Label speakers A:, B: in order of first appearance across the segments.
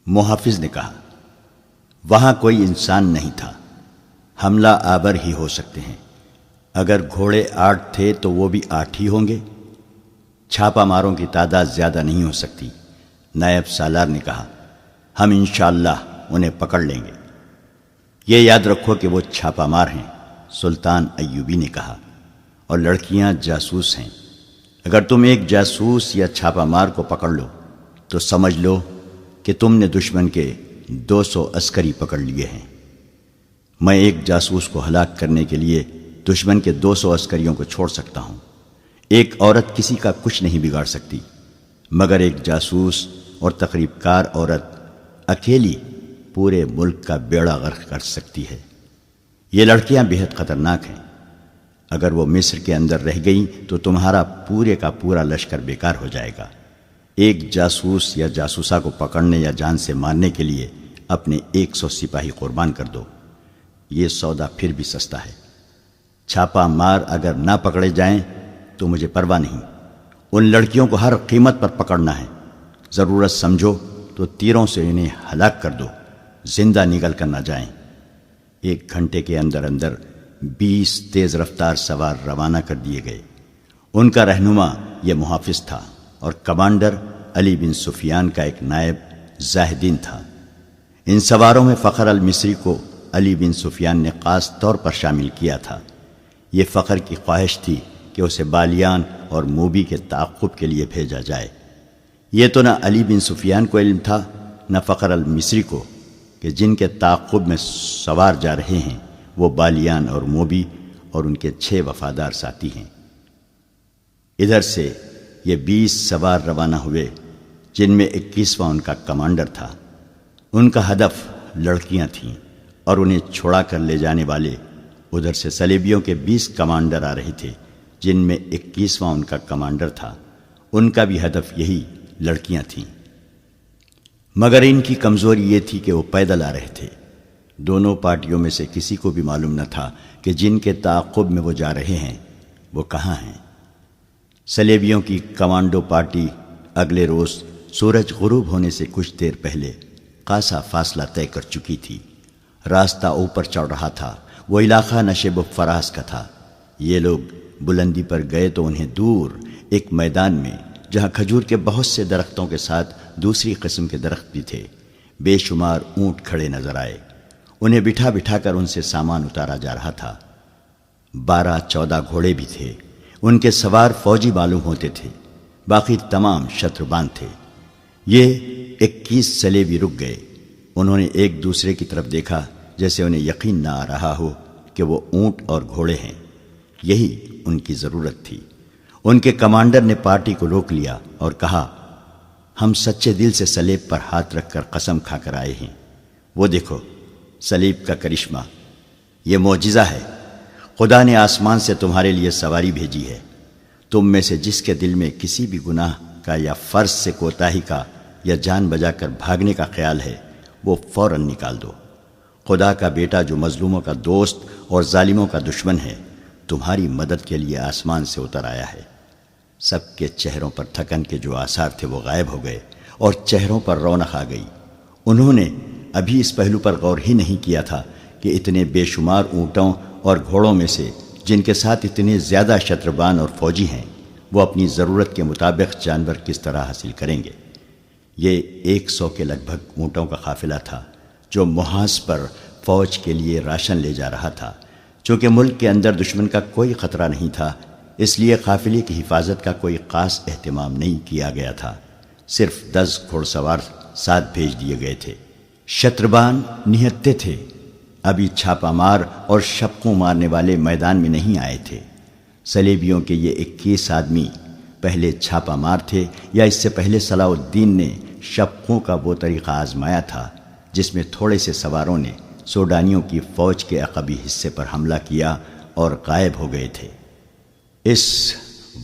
A: محافظ نے کہا، وہاں کوئی انسان نہیں تھا، حملہ آور ہی ہو سکتے ہیں۔ اگر گھوڑے 8 تھے تو وہ بھی 8 ہی ہوں گے۔ چھاپا ماروں کی تعداد زیادہ نہیں ہو سکتی۔ نائب سالار نے کہا، ہم انشاءاللہ انہیں پکڑ لیں گے۔ یہ یاد رکھو کہ وہ چھاپا مار ہیں، سلطان ایوبی نے کہا، اور لڑکیاں جاسوس ہیں۔ اگر تم ایک جاسوس یا چھاپا مار کو پکڑ لو تو سمجھ لو کہ تم نے دشمن کے 200 عسکری پکڑ لیے ہیں۔ میں ایک جاسوس کو ہلاک کرنے کے لیے دشمن کے 200 عسکریوں کو چھوڑ سکتا ہوں۔ ایک عورت کسی کا کچھ نہیں بگاڑ سکتی، مگر ایک جاسوس اور تقریب کار عورت اکیلی پورے ملک کا بیڑا غرق کر سکتی ہے۔ یہ لڑکیاں بہت خطرناک ہیں۔ اگر وہ مصر کے اندر رہ گئیں تو تمہارا پورے کا پورا لشکر بیکار ہو جائے گا۔ ایک جاسوس یا جاسوسہ کو پکڑنے یا جان سے مارنے کے لیے اپنے 100 سپاہی قربان کر دو۔ یہ سودا پھر بھی سستا ہے۔ چھاپا مار اگر نہ پکڑے جائیں تو مجھے پرواہ نہیں۔ ان لڑکیوں کو ہر قیمت پر پکڑنا ہے۔ ضرورت سمجھو تو تیروں سے انہیں ہلاک کر دو، زندہ نگل کر نہ جائیں۔ 1 گھنٹے کے اندر اندر 20 تیز رفتار سوار روانہ کر دیے گئے۔ ان کا رہنما یہ محافظ تھا اور کمانڈر علی بن سفیان کا ایک نائب زاہدین تھا۔ ان سواروں میں فخر المصری کو علی بن سفیان نے خاص طور پر شامل کیا تھا۔ یہ فخر کی خواہش تھی کہ اسے بالیان اور موبی کے تعاقب کے لیے بھیجا جائے۔ یہ تو نہ علی بن سفیان کو علم تھا نہ فخر المصری کو کہ جن کے تعاقب میں سوار جا رہے ہیں وہ بالیان اور موبی اور ان کے 6 وفادار ساتھی ہیں۔ ادھر سے یہ 20 سوار روانہ ہوئے، جن میں 21واں ان کا کمانڈر تھا۔ ان کا ہدف لڑکیاں تھیں اور انہیں چھوڑا کر لے جانے والے ادھر سے صلیبیوں کے 20 کمانڈر آ رہے تھے، جن میں 21واں ان کا کمانڈر تھا۔ ان کا بھی ہدف یہی لڑکیاں تھیں، مگر ان کی کمزوری یہ تھی کہ وہ پیدل آ رہے تھے۔ دونوں پارٹیوں میں سے کسی کو بھی معلوم نہ تھا کہ جن کے تعاقب میں وہ جا رہے ہیں وہ کہاں ہیں۔ صلیبیوں کی کمانڈو پارٹی اگلے روز سورج غروب ہونے سے کچھ دیر پہلے خاصا فاصلہ طے کر چکی تھی۔ راستہ اوپر چڑھ رہا تھا۔ وہ علاقہ نشیب و فراز کا تھا۔ یہ لوگ بلندی پر گئے تو انہیں دور ایک میدان میں، جہاں کھجور کے بہت سے درختوں کے ساتھ دوسری قسم کے درخت بھی تھے، بے شمار اونٹ کھڑے نظر آئے۔ انہیں بٹھا بٹھا کر ان سے سامان اتارا جا رہا تھا۔ 12-14 گھوڑے بھی تھے۔ ان کے سوار فوجی معلوم ہوتے تھے، باقی تمام شتربان تھے۔ یہ 21 صلیبی رک گئے۔ انہوں نے ایک دوسرے کی طرف دیکھا، جیسے انہیں یقین نہ آ رہا ہو کہ وہ اونٹ اور گھوڑے ہیں۔ یہی ان کی ضرورت تھی۔ ان کے کمانڈر نے پارٹی کو روک لیا اور کہا، ہم سچے دل سے صلیب پر ہاتھ رکھ کر قسم کھا کر آئے ہیں۔ وہ دیکھو صلیب کا کرشمہ، یہ معجزہ ہے۔ خدا نے آسمان سے تمہارے لیے سواری بھیجی ہے۔ تم میں سے جس کے دل میں کسی بھی گناہ کا یا فرض سے کوتاہی کا یا جان بجا کر بھاگنے کا خیال ہے، وہ فوراً نکال دو۔ خدا کا بیٹا جو مظلوموں کا دوست اور ظالموں کا دشمن ہے، تمہاری مدد کے لیے آسمان سے اتر آیا ہے۔ سب کے چہروں پر تھکن کے جو آثار تھے وہ غائب ہو گئے اور چہروں پر رونق آ گئی۔ انہوں نے ابھی اس پہلو پر غور ہی نہیں کیا تھا کہ اتنے بے شمار اونٹوں اور گھوڑوں میں سے جن کے ساتھ اتنے زیادہ شتربان اور فوجی ہیں، وہ اپنی ضرورت کے مطابق جانور کس طرح حاصل کریں گے۔ یہ 100 کے لگ بھگ اونٹوں کا قافلہ تھا جو محاذ پر فوج کے لیے راشن لے جا رہا تھا۔ چونکہ ملک کے اندر دشمن کا کوئی خطرہ نہیں تھا، اس لیے قافلے کی حفاظت کا کوئی خاص اہتمام نہیں کیا گیا تھا۔ صرف 10 گھوڑ سوار ساتھ بھیج دیے گئے تھے۔ شتربان نہتے تھے۔ ابھی چھاپا مار اور شپقوں مارنے والے میدان میں نہیں آئے تھے۔ صلیبیوں کے یہ 21 آدمی پہلے چھاپا مار تھے، یا اس سے پہلے صلاح الدین نے شپقوں کا وہ طریقہ آزمایا تھا جس میں تھوڑے سے سواروں نے سوڈانیوں کی فوج کے عقبی حصے پر حملہ کیا اور غائب ہو گئے تھے۔ اس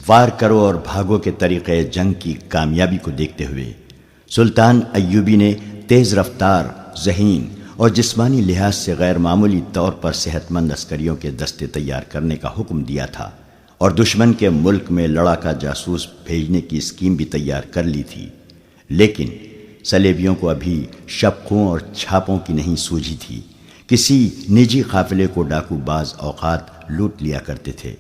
A: وار کرو اور بھاگو کے طریقے جنگ کی کامیابی کو دیکھتے ہوئے سلطان ایوبی نے تیز رفتار، ذہین اور جسمانی لحاظ سے غیر معمولی طور پر صحت مند عسکریوں کے دستے تیار کرنے کا حکم دیا تھا، اور دشمن کے ملک میں لڑاکا جاسوس بھیجنے کی اسکیم بھی تیار کر لی تھی۔ لیکن سلیبیوں کو ابھی شبقوں اور چھاپوں کی نہیں سوجھی تھی۔ کسی نجی قافلے کو ڈاکو بعض اوقات لوٹ لیا کرتے تھے۔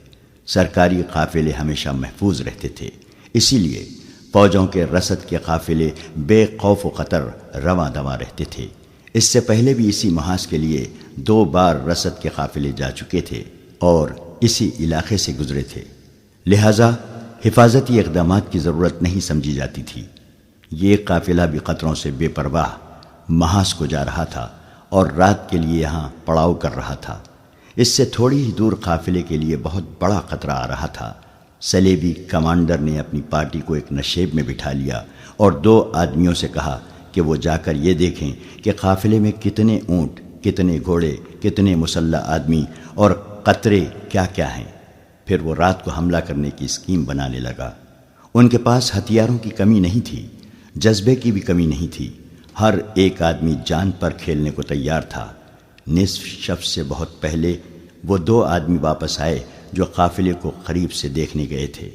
A: سرکاری قافلے ہمیشہ محفوظ رہتے تھے، اسی لیے فوجوں کے رسد کے قافلے بے خوف و خطر رواں دواں رہتے تھے۔ اس سے پہلے بھی اسی محاذ کے لیے 2 بار رسد کے قافلے جا چکے تھے اور اسی علاقے سے گزرے تھے، لہذا حفاظتی اقدامات کی ضرورت نہیں سمجھی جاتی تھی۔ یہ قافلہ بھی خطروں سے بے پرواہ محاذ کو جا رہا تھا اور رات کے لیے یہاں پڑاؤ کر رہا تھا۔ اس سے تھوڑی ہی دور قافلے کے لیے بہت بڑا خطرہ آ رہا تھا۔ سلیبی کمانڈر نے اپنی پارٹی کو ایک نشیب میں بٹھا لیا اور 2 آدمیوں سے کہا کہ وہ جا کر یہ دیکھیں کہ قافلے میں کتنے اونٹ، کتنے گھوڑے، کتنے مسلح آدمی اور قطرے کیا کیا ہیں۔ پھر وہ رات کو حملہ کرنے کی اسکیم بنانے لگا۔ ان کے پاس ہتھیاروں کی کمی نہیں تھی، جذبے کی بھی کمی نہیں تھی۔ ہر ایک آدمی جان پر کھیلنے کو تیار تھا۔ نصف شب سے بہت پہلے وہ 2 آدمی واپس آئے جو قافلے کو قریب سے دیکھنے گئے تھے۔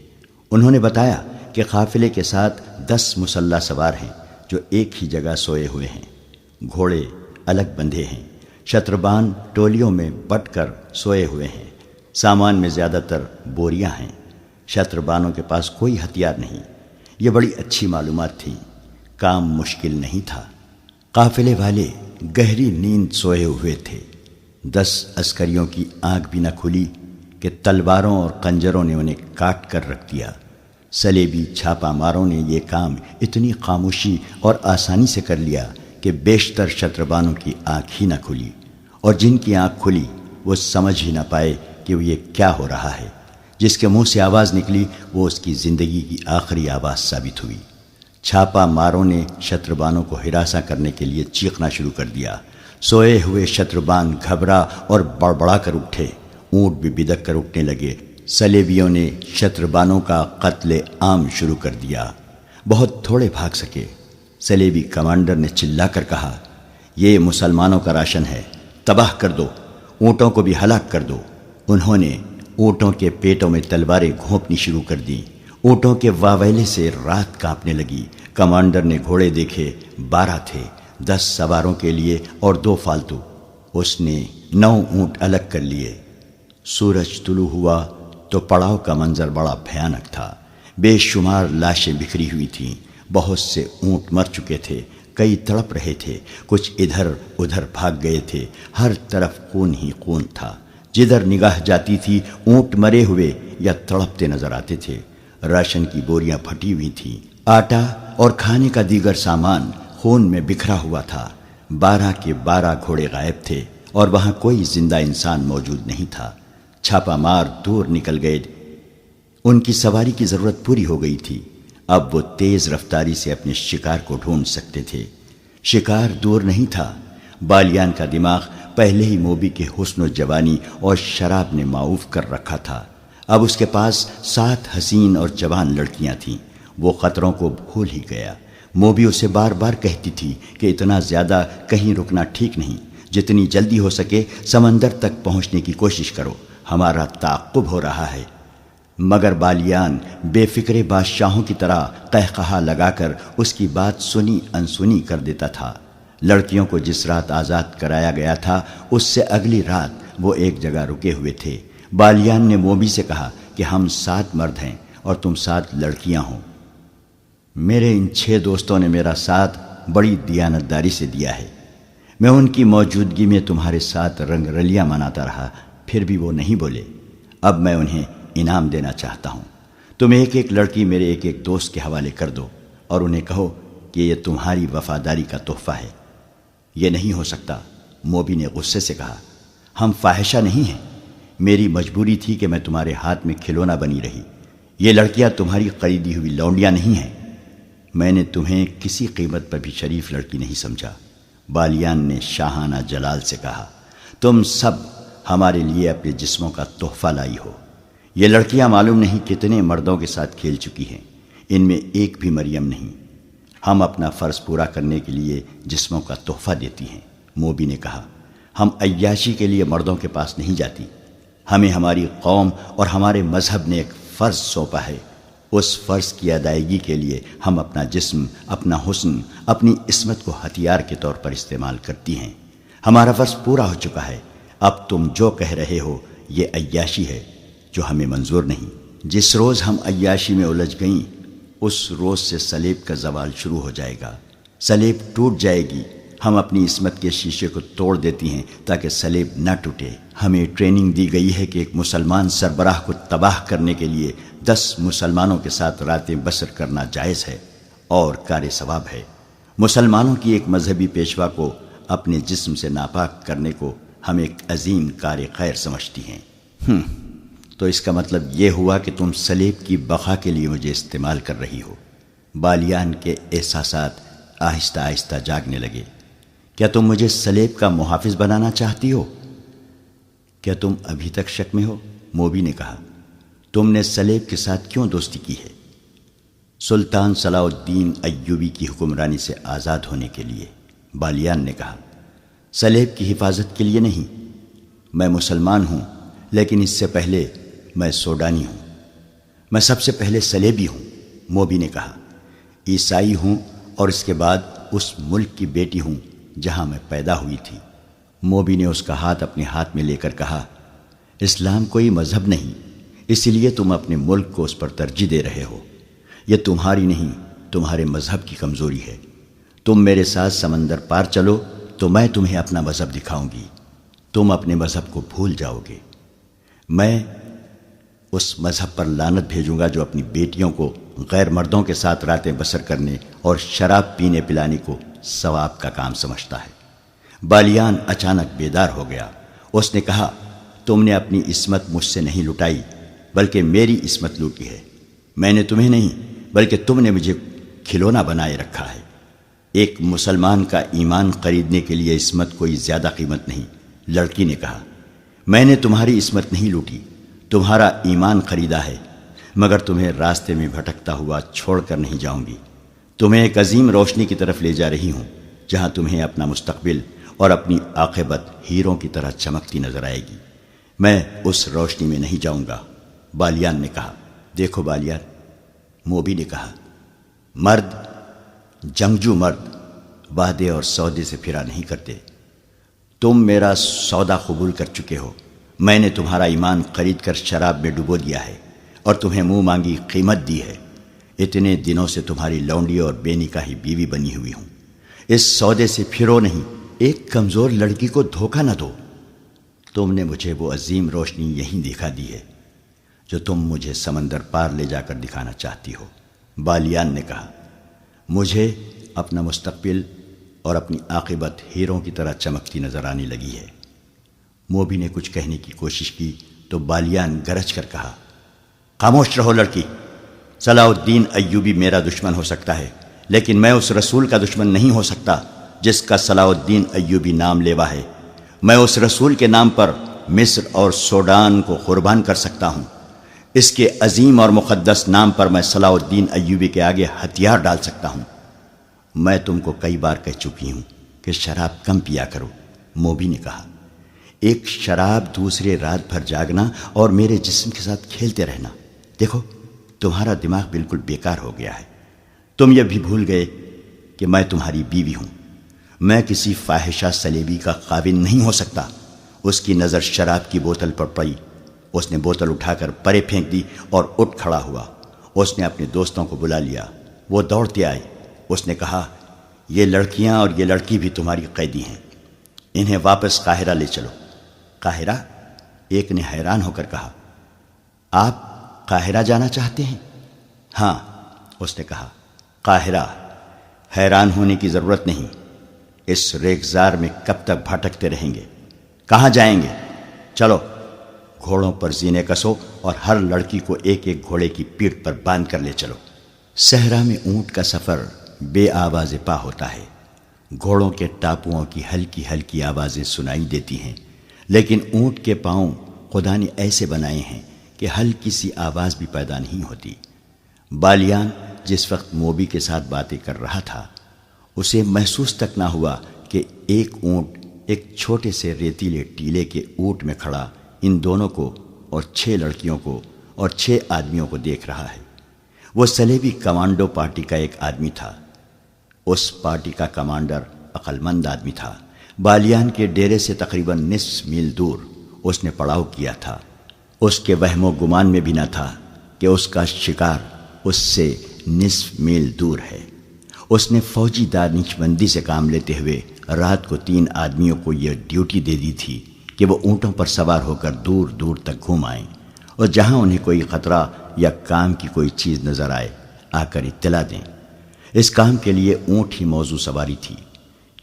A: انہوں نے بتایا کہ قافلے کے ساتھ 10 مسلح سوار ہیں جو ایک ہی جگہ سوئے ہوئے ہیں۔ گھوڑے الگ بندھے ہیں، شتربان ٹولیوں میں بٹ کر سوئے ہوئے ہیں۔ سامان میں زیادہ تر بوریاں ہیں۔ شتربانوں کے پاس کوئی ہتھیار نہیں۔ یہ بڑی اچھی معلومات تھی، کام مشکل نہیں تھا۔ قافلے والے گہری نیند سوئے ہوئے تھے۔ 10 عسکریوں کی آنکھ بھی نہ کھلی کہ تلواروں اور خنجروں نے انہیں کاٹ کر رکھ دیا۔ سلیبی چھاپا ماروں نے یہ کام اتنی خاموشی اور آسانی سے کر لیا کہ بیشتر شتربانوں کی آنکھ ہی نہ کھلی، اور جن کی آنکھ کھلی وہ سمجھ ہی نہ پائے کہ یہ کیا ہو رہا ہے۔ جس کے منہ سے آواز نکلی وہ اس کی زندگی کی آخری آواز ثابت ہوئی۔ چھاپا ماروں نے شتربانوں کو ہراساں کرنے کے لیے چیخنا شروع کر دیا۔ سوئے ہوئے شتربان گھبرا اور بڑبڑا کر اٹھے، اونٹ بھی بدک کر اٹھنے لگے۔ سلیبیوں نے شتربانوں کا قتل عام شروع کر دیا۔ بہت تھوڑے بھاگ سکے۔ سلیبی کمانڈر نے چلا کر کہا، یہ مسلمانوں کا راشن ہے، تباہ کر دو، اونٹوں کو بھی ہلاک کر دو۔ انہوں نے اونٹوں کے پیٹوں میں تلواریں گھونپنی شروع کر دیں۔ اونٹوں کے واویلے سے رات کانپنے لگی۔ کمانڈر نے گھوڑے دیکھے، 12 تھے، 10 سواروں کے لیے اور 2 فالتو۔ اس نے 9 اونٹ الگ کر لیے۔ سورج طلوع ہوا تو پڑاؤ کا منظر بڑا بھیانک تھا۔ بے شمار لاشیں بکھری ہوئی تھیں۔ بہت سے اونٹ مر چکے تھے، کئی تڑپ رہے تھے، کچھ ادھر ادھر بھاگ گئے تھے۔ ہر طرف خون ہی خون تھا۔ جدھر نگاہ جاتی تھی اونٹ مرے ہوئے یا تڑپتے نظر آتے تھے۔ راشن کی بوریاں پھٹی ہوئی تھیں۔ آٹا اور کھانے کا دیگر سامان خون میں بکھرا ہوا تھا۔ 12 کے 12 گھوڑے غائب تھے اور وہاں کوئی زندہ انسان موجود نہیں تھا۔ چھاپا مار دور نکل گئے۔ ان کی سواری کی ضرورت پوری ہو گئی تھی۔ اب وہ تیز رفتاری سے اپنے شکار کو ڈھونڈ سکتے تھے۔ شکار دور نہیں تھا۔ بالیان کا دماغ پہلے ہی موبی کے حسن و جوانی اور شراب نے معاف کر رکھا تھا۔ اب اس کے پاس 7 حسین اور جوان لڑکیاں تھیں۔ وہ خطروں کو بھول ہی گیا۔ موبی اسے بار بار کہتی تھی کہ اتنا زیادہ کہیں رکنا ٹھیک نہیں، جتنی جلدی ہو سکے سمندر تک پہنچنے کی کوشش کرو، ہمارا تعاقب ہو رہا ہے۔ مگر بالیان بے فکر بادشاہوں کی طرح قہقہا لگا کر اس کی بات سنی انسنی کر دیتا تھا۔ لڑکیوں کو جس رات آزاد کرایا گیا تھا اس سے اگلی رات وہ ایک جگہ رکے ہوئے تھے۔ بالیان نے موبی سے کہا کہ ہم 7 مرد ہیں اور تم 7 لڑکیاں ہو۔ میرے ان 6 دوستوں نے میرا ساتھ بڑی دیانتداری سے دیا ہے۔ میں ان کی موجودگی میں تمہارے ساتھ رنگ رلیاں مناتا رہا، پھر بھی وہ نہیں بولے۔ اب میں انہیں انعام دینا چاہتا ہوں۔ تم ایک ایک لڑکی میرے ایک ایک دوست کے حوالے کر دو اور انہیں کہو کہ یہ تمہاری وفاداری کا تحفہ ہے۔ یہ نہیں ہو سکتا، موبی نے غصے سے کہا۔ ہم فاحشہ نہیں ہیں، میری مجبوری تھی کہ میں تمہارے ہاتھ میں کھلونا بنی رہی۔ یہ لڑکیاں تمہاری خریدی ہوئی لونڈیاں نہیں ہیں۔ میں نے تمہیں کسی قیمت پر بھی شریف لڑکی نہیں سمجھا۔ بالیان نے شاہانہ جلال سے کہا، تم سب ہمارے لیے اپنے جسموں کا تحفہ لائی ہو۔ یہ لڑکیاں معلوم نہیں کتنے مردوں کے ساتھ کھیل چکی ہیں، ان میں ایک بھی مریم نہیں۔ ہم اپنا فرض پورا کرنے کے لیے جسموں کا تحفہ دیتی ہیں۔ موبی نے کہا، ہم عیاشی کے لیے مردوں کے پاس نہیں جاتی، ہمیں ہماری قوم اور ہمارے مذہب نے ایک فرض سونپا ہے۔ اس فرض کی ادائیگی کے لیے ہم اپنا جسم، اپنا حسن، اپنی عصمت کو ہتھیار کے طور پر استعمال کرتی ہیں۔ ہمارا فرض پورا ہو چکا ہے، اب تم جو کہہ رہے ہو یہ عیاشی ہے جو ہمیں منظور نہیں۔ جس روز ہم عیاشی میں الجھ گئیں اس روز سے سلیب کا زوال شروع ہو جائے گا، سلیب ٹوٹ جائے گی۔ ہم اپنی عصمت کے شیشے کو توڑ دیتی ہیں تاکہ سلیب نہ ٹوٹے۔ ہمیں ٹریننگ دی گئی ہے کہ ایک مسلمان سربراہ کو تباہ کرنے کے لیے 10 مسلمانوں کے ساتھ راتیں بسر کرنا جائز ہے اور کار ثواب ہے۔ مسلمانوں کی ایک مذہبی پیشوا کو اپنے جسم سے ناپاک کرنے کو ہم ایک عظیم کار خیر سمجھتی ہیں۔ تو اس کا مطلب یہ ہوا کہ تم سلیب کی بقا کے لیے مجھے استعمال کر رہی ہو۔ بالیان کے احساسات آہستہ آہستہ جاگنے لگے۔ کیا تم مجھے سلیب کا محافظ بنانا چاہتی ہو؟ کیا تم ابھی تک شک میں ہو؟ موبی نے کہا، تم نے سلیب کے ساتھ کیوں دوستی کی ہے؟ سلطان صلاح الدین ایوبی کی حکمرانی سے آزاد ہونے کے لیے۔ بالیان نے کہا، سلیب کی حفاظت کے لیے نہیں۔ میں مسلمان ہوں لیکن اس سے پہلے میں سوڈانی ہوں۔ میں سب سے پہلے سلیبی ہوں، موبی نے کہا۔ عیسائی ہوں اور اس کے بعد اس ملک کی بیٹی ہوں جہاں میں پیدا ہوئی تھی۔ موبی نے اس کا ہاتھ اپنے ہاتھ میں لے کر کہا، اسلام کوئی مذہب نہیں، اسی لیے تم اپنے ملک کو اس پر ترجیح دے رہے ہو۔ یہ تمہاری نہیں، تمہارے مذہب کی کمزوری ہے۔ تم میرے ساتھ سمندر پار چلو تو میں تمہیں اپنا مذہب دکھاؤں گی، تم اپنے مذہب کو بھول جاؤ گے۔ میں اس مذہب پر لعنت بھیجوں گا جو اپنی بیٹیوں کو غیر مردوں کے ساتھ راتیں بسر کرنے اور شراب پینے پلانے کو ثواب کا کام سمجھتا ہے۔ بالیان اچانک بیدار ہو گیا۔ اس نے کہا، تم نے اپنی عصمت مجھ سے نہیں لٹائی بلکہ میری عصمت لوٹی ہے۔ میں نے تمہیں نہیں بلکہ تم نے مجھے کھلونا بنائے رکھا ہے۔ ایک مسلمان کا ایمان خریدنے کے لیے عصمت کوئی زیادہ قیمت نہیں۔ لڑکی نے کہا، میں نے تمہاری عصمت نہیں لوٹی، تمہارا ایمان خریدا ہے، مگر تمہیں راستے میں بھٹکتا ہوا چھوڑ کر نہیں جاؤں گی۔ تمہیں ایک عظیم روشنی کی طرف لے جا رہی ہوں جہاں تمہیں اپنا مستقبل اور اپنی عاقبت ہیروں کی طرح چمکتی نظر آئے گی۔ میں اس روشنی میں نہیں جاؤں گا۔ بالیان نے کہا، دیکھو بالیان، موبی نے کہا، مرد، جنگجو مرد وعدے اور سودے سے پھرا نہیں کرتے۔ تم میرا سودا قبول کر چکے ہو۔ میں نے تمہارا ایمان خرید کر شراب میں ڈبو دیا ہے اور تمہیں منہ مانگی قیمت دی ہے۔ اتنے دنوں سے تمہاری لونڈی اور بے نکاحی بیوی بنی ہوئی ہوں۔ اس سودے سے پھرو نہیں، ایک کمزور لڑکی کو دھوکہ نہ دو۔ تم نے مجھے وہ عظیم روشنی یہیں دکھا دی ہے جو تم مجھے سمندر پار لے جا کر دکھانا چاہتی ہو۔ بالیان نے کہا، مجھے اپنا مستقبل اور اپنی عاقبت ہیروں کی طرح چمکتی نظر آنے لگی ہے۔ موبی نے کچھ کہنے کی کوشش کی تو بالیان گرج کر کہا، خاموش رہو لڑکی۔ صلاح الدین ایوبی میرا دشمن ہو سکتا ہے لیکن میں اس رسول کا دشمن نہیں ہو سکتا جس کا صلاح الدین ایوبی نام لیوا ہے۔ میں اس رسول کے نام پر مصر اور سوڈان کو قربان کر سکتا ہوں۔ اس کے عظیم اور مقدس نام پر میں صلاح الدین ایوبی کے آگے ہتھیار ڈال سکتا ہوں۔ میں تم کو کئی بار کہہ چکی ہوں کہ شراب کم پیا کرو، موبی نے کہا۔ ایک شراب دوسرے رات بھر جاگنا اور میرے جسم کے ساتھ کھیلتے رہنا، دیکھو تمہارا دماغ بالکل بیکار ہو گیا ہے۔ تم یہ بھی بھول گئے کہ میں تمہاری بیوی ہوں۔ میں کسی فاحشہ سلیبی کا خاوند نہیں ہو سکتا۔ اس کی نظر شراب کی بوتل پر پڑی۔ اس نے بوتل اٹھا کر پرے پھینک دی اور اٹھ کھڑا ہوا۔ اس نے اپنے دوستوں کو بلا لیا، وہ دوڑتے آئے۔ اس نے کہا، یہ لڑکیاں اور یہ لڑکی بھی تمہاری قیدی ہیں، انہیں واپس قاہرہ لے چلو۔ قاہرہ؟ ایک نے حیران ہو کر کہا، آپ قاہرہ جانا چاہتے ہیں؟ ہاں، اس نے کہا، قاہرہ۔ حیران ہونے کی ضرورت نہیں، اس ریگزار میں کب تک بھٹکتے رہیں گے؟ کہاں جائیں گے؟ چلو گھوڑوں پر زینے کسو اور ہر لڑکی کو ایک ایک گھوڑے کی پیٹھ پر باندھ کر لے چلو۔ صحرا میں اونٹ کا سفر بے آواز پا ہوتا ہے۔ گھوڑوں کے ٹاپوؤں کی ہلکی ہلکی آوازیں سنائی دیتی ہیں، لیکن اونٹ کے پاؤں خدا نے ایسے بنائے ہیں کہ ہلکی سی آواز بھی پیدا نہیں ہوتی۔ بالیان جس وقت موبی کے ساتھ باتیں کر رہا تھا، اسے محسوس تک نہ ہوا کہ ایک اونٹ ایک چھوٹے سے ریتیلے ٹیلے کے اونٹ میں کھڑا ان دونوں کو اور 6 لڑکیوں کو اور 6 آدمیوں کو دیکھ رہا ہے۔ وہ سلیبی کمانڈو پارٹی کا ایک آدمی تھا۔ اس پارٹی کا کمانڈر عقل مند آدمی تھا۔ بالیان کے ڈیرے سے تقریباً نصف میل دور اس نے پڑاؤ کیا تھا۔ اس کے وہم و گمان میں بھی نہ تھا کہ اس کا شکار اس سے نصف میل دور ہے۔ اس نے فوجی دانش مندی سے کام لیتے ہوئے رات کو 3 آدمیوں کو یہ ڈیوٹی دے دی تھی کہ وہ اونٹوں پر سوار ہو کر دور دور تک گھوم آئیں، اور جہاں انہیں کوئی خطرہ یا کام کی کوئی چیز نظر آئے آ کر اطلاع دیں۔ اس کام کے لیے اونٹ ہی موزوں سواری تھی،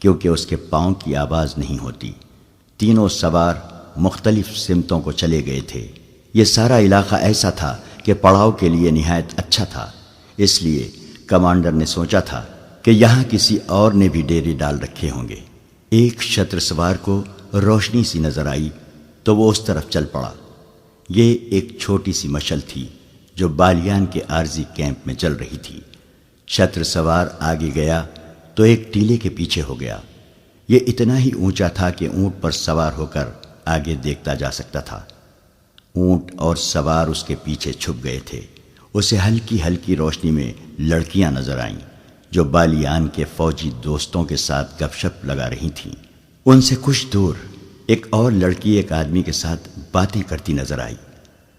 A: کیونکہ اس کے پاؤں کی آواز نہیں ہوتی۔ تینوں سوار مختلف سمتوں کو چلے گئے تھے۔ یہ سارا علاقہ ایسا تھا کہ پڑاؤ کے لیے نہایت اچھا تھا، اس لیے کمانڈر نے سوچا تھا کہ یہاں کسی اور نے بھی ڈیرے ڈال رکھے ہوں گے۔ ایک شتر سوار کو روشنی سی نظر آئی تو وہ اس طرف چل پڑا۔ یہ ایک چھوٹی سی مشل تھی جو بالیان کے عارضی کیمپ میں جل رہی تھی۔ شتر سوار آگے گیا تو ایک ٹیلے کے پیچھے ہو گیا۔ یہ اتنا ہی اونچا تھا کہ اونٹ پر سوار ہو کر آگے دیکھتا جا سکتا تھا۔ اونٹ اور سوار اس کے پیچھے چھپ گئے تھے۔ اسے ہلکی ہلکی روشنی میں لڑکیاں نظر آئیں جو بالیان کے فوجی دوستوں کے ساتھ گپ شپ لگا رہی تھیں۔ ان سے کچھ دور ایک اور لڑکی ایک آدمی کے ساتھ باتیں کرتی نظر آئی۔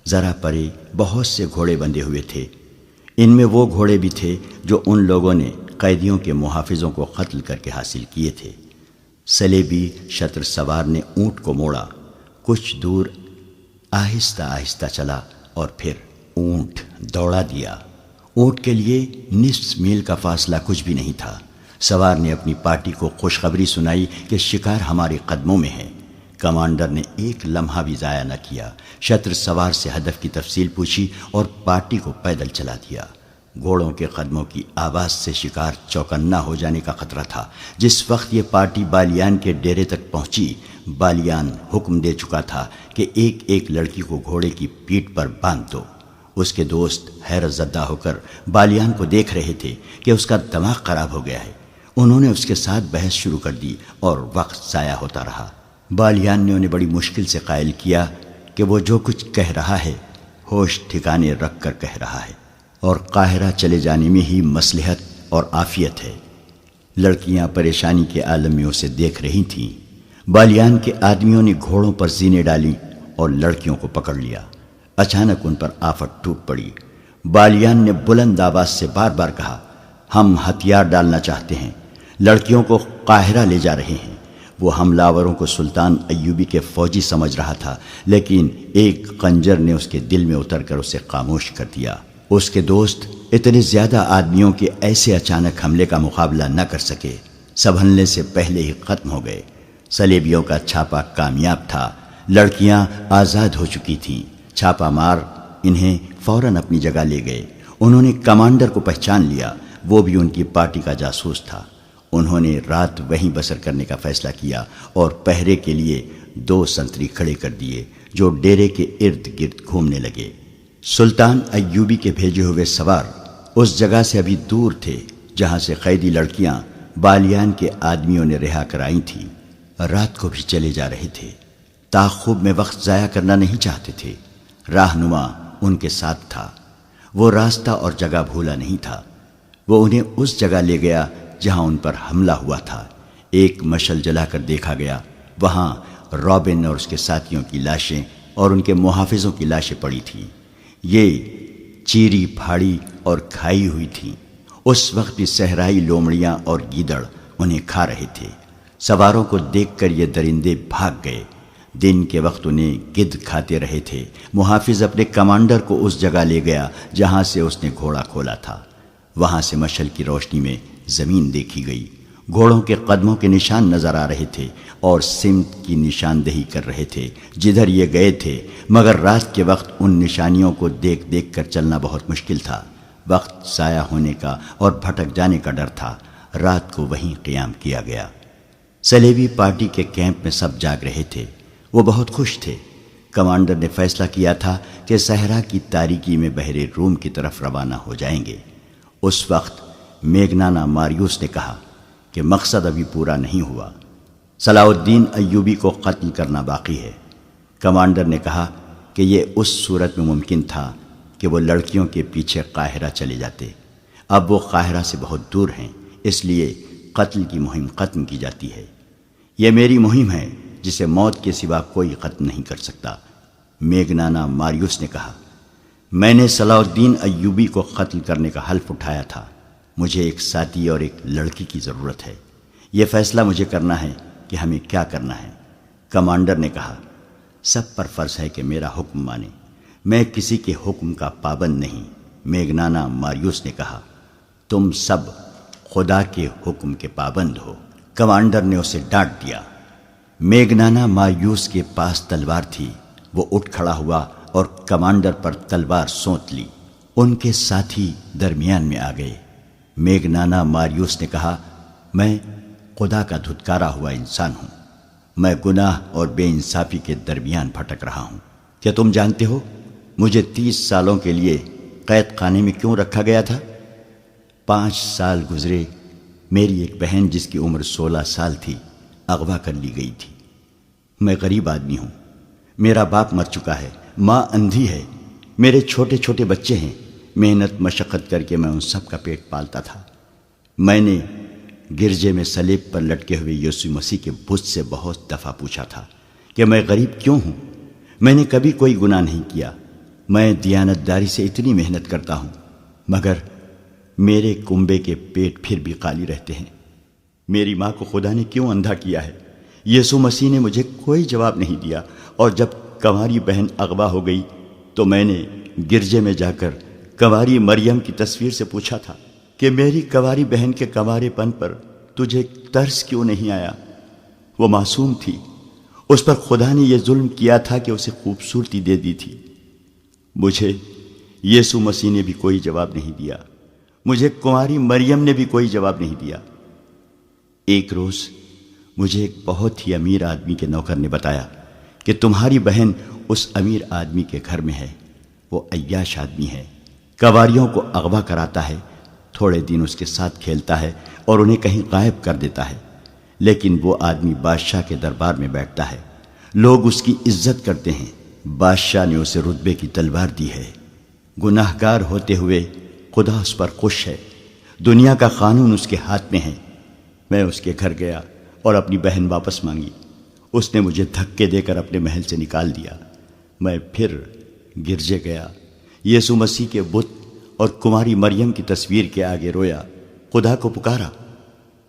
A: ذرا پرے بہت سے گھوڑے بندھے ہوئے تھے۔ ان میں وہ گھوڑے بھی تھے جو ان لوگوں نے قیدیوں کے محافظوں کو قتل کر کے حاصل کیے تھے۔ سلیبی شتر سوار نے اونٹ کو موڑا، کچھ دور آہستہ آہستہ چلا اور پھر اونٹ دوڑا دیا۔ اونٹ کے لیے نصف میل کا فاصلہ کچھ بھی نہیں تھا۔ سوار نے اپنی پارٹی کو خوشخبری سنائی کہ شکار ہمارے قدموں میں ہے۔ کمانڈر نے ایک لمحہ بھی ضائع نہ کیا، شتر سوار سے ہدف کی تفصیل پوچھی اور پارٹی کو پیدل چلا دیا۔ گھوڑوں کے قدموں کی آواز سے شکار چوکنا ہو جانے کا خطرہ تھا۔ جس وقت یہ پارٹی بالیان کے ڈیرے تک پہنچی، بالیان حکم دے چکا تھا کہ ایک ایک لڑکی کو گھوڑے کی پیٹھ پر باندھ دو۔ اس کے دوست حیرت زدہ ہو کر بالیان کو دیکھ رہے تھے کہ اس کا دماغ خراب ہو گیا ہے۔ انہوں نے اس کے ساتھ بحث شروع کر دی اور وقت ضائع ہوتا رہا۔ بالیان نے انہیں بڑی مشکل سے قائل کیا کہ وہ جو کچھ کہہ رہا ہے ہوش ٹھکانے رکھ کر کہہ رہا ہے اور قاہرہ چلے جانے میں ہی مصلحت اور عافیت ہے۔ لڑکیاں پریشانی کے عالم میں اسے دیکھ رہی تھیں۔ بالیان کے آدمیوں نے گھوڑوں پر زینے ڈالی اور لڑکیوں کو پکڑ لیا۔ اچانک ان پر آفت ٹوٹ پڑی۔ بالیان نے بلند آواز سے بار بار کہا، ہم ہتھیار ڈالنا چاہتے ہیں، لڑکیوں کو قاہرہ لے جا رہے ہیں۔ وہ حملہ آوروں کو سلطان ایوبی کے فوجی سمجھ رہا تھا، لیکن ایک خنجر نے اس کے دل میں اتر کر اسے خاموش کر دیا۔ اس کے دوست اتنے زیادہ آدمیوں کے ایسے اچانک حملے کا مقابلہ نہ کر سکے، سنبھلنے سے پہلے ہی ختم ہو گئے۔ سلیبیوں کا چھاپا کامیاب تھا، لڑکیاں آزاد ہو چکی تھیں۔ چھاپا مار انہیں فوراً اپنی جگہ لے گئے۔ انہوں نے کمانڈر کو پہچان لیا، وہ بھی ان کی پارٹی کا جاسوس تھا۔ انہوں نے رات وہیں بسر کرنے کا فیصلہ کیا اور پہرے کے لیے 2 سنتری کھڑے کر دیے جو ڈیرے کے ارد گرد گھومنے لگے۔ سلطان ایوبی کے بھیجے ہوئے سوار اس جگہ سے ابھی دور تھے جہاں سے قیدی لڑکیاں بالیان کے آدمیوں نے رہا کرائی تھیں۔ رات کو بھی چلے جا رہے تھے، تعاقب میں وقت ضائع کرنا نہیں چاہتے تھے۔ راہنما ان کے ساتھ تھا، وہ راستہ اور جگہ بھولا نہیں تھا۔ وہ انہیں اس جگہ لے گیا جہاں ان پر حملہ ہوا تھا۔ ایک مشل جلا کر دیکھا گیا، وہاں رابن اور اس کے ساتھیوں کی لاشیں اور ان کے محافظوں کی لاشیں پڑی تھیں۔ یہ چیری پھاڑی اور کھائی ہوئی تھیں۔ اس وقت بھی صحرائی لومڑیاں اور گیدڑ انہیں کھا رہے تھے۔ سواروں کو دیکھ کر یہ درندے بھاگ گئے۔ دن کے وقت انہیں گدھ کھاتے رہے تھے۔ محافظ اپنے کمانڈر کو اس جگہ لے گیا جہاں سے اس نے گھوڑا کھولا تھا۔ وہاں سے مشل کی روشنی میں زمین دیکھی گئی۔ گھوڑوں کے قدموں کے نشان نظر آ رہے تھے اور سمت کی نشاندہی کر رہے تھے جدھر یہ گئے تھے، مگر رات کے وقت ان نشانیوں کو دیکھ دیکھ کر چلنا بہت مشکل تھا۔ وقت ضائع ہونے کا اور بھٹک جانے کا ڈر تھا۔ رات کو وہیں قیام کیا گیا۔ سلیبی پارٹی کے کیمپ میں سب جاگ رہے تھے، وہ بہت خوش تھے۔ کمانڈر نے فیصلہ کیا تھا کہ صحرا کی تاریکی میں بحر روم کی طرف روانہ ہو جائیں گے۔ اس وقت میگنانا ماریوس نے کہا کہ مقصد ابھی پورا نہیں ہوا، صلاح الدین ایوبی کو قتل کرنا باقی ہے۔ کمانڈر نے کہا کہ یہ اس صورت میں ممکن تھا کہ وہ لڑکیوں کے پیچھے قاہرہ چلے جاتے۔ اب وہ قاہرہ سے بہت دور ہیں، اس لیے قتل کی مہم ختم کی جاتی ہے۔ یہ میری مہم ہے جسے موت کے سوا کوئی ختم نہیں کر سکتا۔ میگنانا ماریوس نے کہا، میں نے صلاح الدین ایوبی کو قتل کرنے کا حلف اٹھایا تھا۔ مجھے ایک ساتھی اور ایک لڑکی کی ضرورت ہے۔ یہ فیصلہ مجھے کرنا ہے کہ ہمیں کیا کرنا ہے۔ کمانڈر نے کہا، سب پر فرض ہے کہ میرا حکم مانے، میں کسی کے حکم کا پابند نہیں۔ میگنانا ماریوس نے کہا، تم سب خدا کے حکم کے پابند ہو۔ کمانڈر نے اسے ڈانٹ دیا۔ میگنانا ماریوس کے پاس تلوار تھی۔ وہ اٹھ کھڑا ہوا اور کمانڈر پر تلوار سونت لی۔ ان کے ساتھی درمیان میں آ گئے۔ میگنانا ماریوس نے کہا، میں خدا کا دھتکارا ہوا انسان ہوں۔ میں گناہ اور بے انصافی کے درمیان بھٹک رہا ہوں۔ کیا تم جانتے ہو مجھے 30 سالوں کے لیے قید خانے میں کیوں رکھا گیا تھا؟ 5 سال گزرے، میری ایک بہن جس کی عمر 16 سال تھی اغوا کر لی گئی تھی۔ میں غریب آدمی ہوں، میرا باپ مر چکا ہے، ماں اندھی ہے، میرے چھوٹے چھوٹے بچے ہیں۔ محنت مشقت کر کے میں ان سب کا پیٹ پالتا تھا۔ میں نے گرجے میں صلیب پر لٹکے ہوئے یسوع مسیح کے بت سے بہت دفعہ پوچھا تھا کہ میں غریب کیوں ہوں۔ میں نے کبھی کوئی گناہ نہیں کیا، میں دیانتداری سے اتنی محنت کرتا ہوں، مگر میرے کنبے کے پیٹ پھر بھی خالی رہتے ہیں۔ میری ماں کو خدا نے کیوں اندھا کیا ہے؟ یسوع مسیح نے مجھے کوئی جواب نہیں دیا، اور جب کنواری بہن اغوا ہو گئی تو میں نے گرجے میں جا کر کنواری مریم کی تصویر سے پوچھا تھا کہ میری کنواری بہن کے کنوارے پن پر تجھے ترس کیوں نہیں آیا؟ وہ معصوم تھی، اس پر خدا نے یہ ظلم کیا تھا کہ اسے خوبصورتی دے دی تھی۔ مجھے یسوع مسیح نے بھی کوئی جواب نہیں دیا، مجھے کنواری مریم نے بھی کوئی جواب نہیں دیا۔ ایک روز مجھے ایک بہت ہی امیر آدمی کے نوکر نے بتایا کہ تمہاری بہن اس امیر آدمی کے گھر میں ہے۔ وہ عیاش آدمی ہے، کنواریوں کو اغوا کراتا ہے، تھوڑے دن اس کے ساتھ کھیلتا ہے اور انہیں کہیں غائب کر دیتا ہے، لیکن وہ آدمی بادشاہ کے دربار میں بیٹھتا ہے، لوگ اس کی عزت کرتے ہیں۔ بادشاہ نے اسے رتبے کی تلوار دی ہے۔ گناہ گار ہوتے ہوئے خدا اس پر خوش ہے، دنیا کا قانون اس کے ہاتھ میں ہے۔ میں اس کے گھر گیا اور اپنی بہن واپس مانگی۔ اس نے مجھے دھکے دے کر اپنے محل سے نکال دیا۔ میں پھر گرجے گیا، یسوع مسیح کے بت اور کنواری مریم کی تصویر کے آگے رویا، خدا کو پکارا۔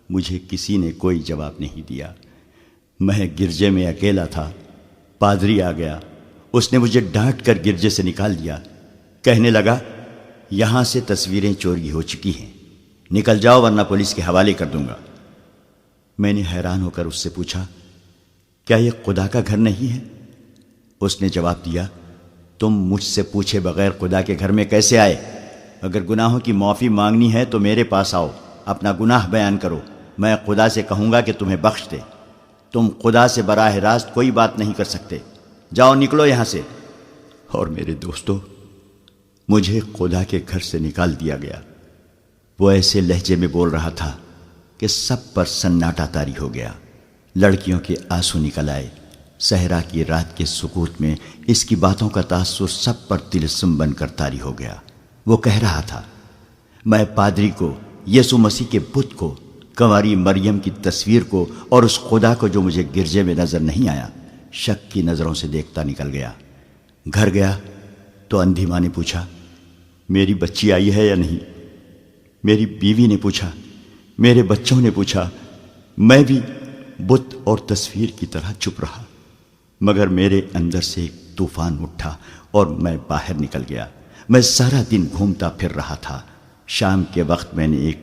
A: مجھے کسی نے کوئی جواب نہیں دیا۔ میں گرجے میں اکیلا تھا۔ پادری آ گیا، اس نے مجھے ڈانٹ کر گرجے سے نکال دیا، کہنے لگا، یہاں سے تصویریں چوری ہو چکی ہیں، نکل جاؤ ورنہ پولیس کے حوالے کر دوں گا۔ میں نے حیران ہو کر اس سے پوچھا، کیا یہ خدا کا گھر نہیں ہے؟ اس نے جواب دیا، تم مجھ سے پوچھے بغیر خدا کے گھر میں کیسے آئے؟ اگر گناہوں کی معافی مانگنی ہے تو میرے پاس آؤ، اپنا گناہ بیان کرو، میں خدا سے کہوں گا کہ تمہیں بخش دے۔ تم خدا سے براہ راست کوئی بات نہیں کر سکتے، جاؤ نکلو یہاں سے۔ اور میرے دوستو، مجھے خدا کے گھر سے نکال دیا گیا۔ وہ ایسے لہجے میں بول رہا تھا کہ سب پر سناٹا طاری ہو گیا۔ لڑکیوں کے آنسو نکل آئے۔ صحرا کی رات کے سکوت میں اس کی باتوں کا تاثر سب پر طلسم بن کر طاری ہو گیا۔ وہ کہہ رہا تھا، میں پادری کو، یسوع مسیح کے بت کو، کنواری مریم کی تصویر کو اور اس خدا کو جو مجھے گرجے میں نظر نہیں آیا، شک کی نظروں سے دیکھتا نکل گیا۔ گھر گیا تو اندھی ماں نے پوچھا، میری بچی آئی ہے یا نہیں؟ میری بیوی نے پوچھا، میرے بچوں نے پوچھا۔ میں بھی بت اور تصویر کی طرح چپ رہا، مگر میرے اندر سے ایک طوفان اٹھا اور میں باہر نکل گیا۔ میں سارا دن گھومتا پھر رہا تھا۔ شام کے وقت میں نے ایک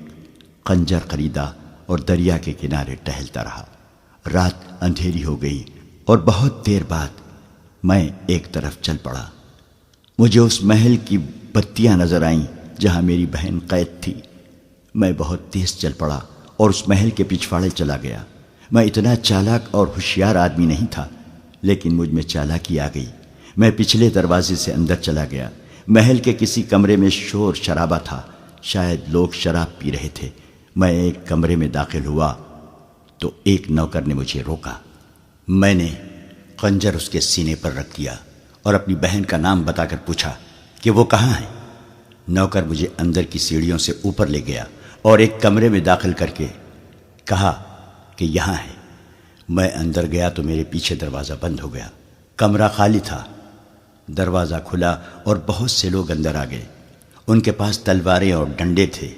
A: خنجر خریدا اور دریا کے کنارے ٹہلتا رہا۔ رات اندھیری ہو گئی اور بہت دیر بعد میں ایک طرف چل پڑا۔ مجھے اس محل کی بتیاں نظر آئیں جہاں میری بہن قید تھی۔ میں بہت تیز چل پڑا اور اس محل کے پچھواڑے چلا گیا۔ میں اتنا چالاک اور ہوشیار آدمی نہیں تھا، لیکن مجھ میں چالاکی آ گئی۔ میں پچھلے دروازے سے اندر چلا گیا۔ محل کے کسی کمرے میں شور شرابہ تھا، شاید لوگ شراب پی رہے تھے۔ میں ایک کمرے میں داخل ہوا تو ایک نوکر نے مجھے روکا۔ میں نے خنجر اس کے سینے پر رکھ دیا اور اپنی بہن کا نام بتا کر پوچھا کہ وہ کہاں ہے؟ نوکر مجھے اندر کی سیڑھیوں سے اوپر لے گیا اور ایک کمرے میں داخل کر کے کہا کہ یہاں ہے۔ میں اندر گیا تو میرے پیچھے دروازہ بند ہو گیا۔ کمرہ خالی تھا۔ دروازہ کھلا اور بہت سے لوگ اندر آ گئے۔ ان کے پاس تلواریں اور ڈنڈے تھے۔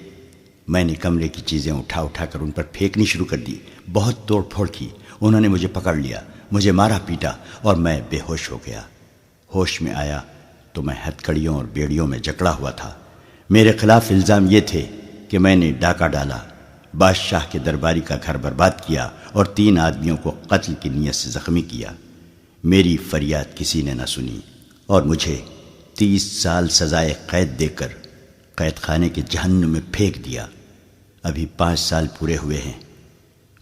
A: میں نے کمرے کی چیزیں اٹھا کر ان پر پھینکنی شروع کر دی۔ بہت توڑ پھوڑ کی۔ انہوں نے مجھے پکڑ لیا، مجھے مارا پیٹا اور میں بے ہوش ہو گیا۔ ہوش میں آیا تو میں ہتھکڑیوں اور بیڑیوں میں جکڑا ہوا تھا۔ میرے خلاف الزام یہ تھے کہ میں نے ڈاکہ ڈالا، بادشاہ کے درباری کا گھر برباد کیا اور 3 آدمیوں کو قتل کی نیت سے زخمی کیا۔ میری فریاد کسی نے نہ سنی اور مجھے 30 سال سزائے قید دے کر قید خانے کے جہنم میں پھینک دیا۔ ابھی 5 سال پورے ہوئے ہیں۔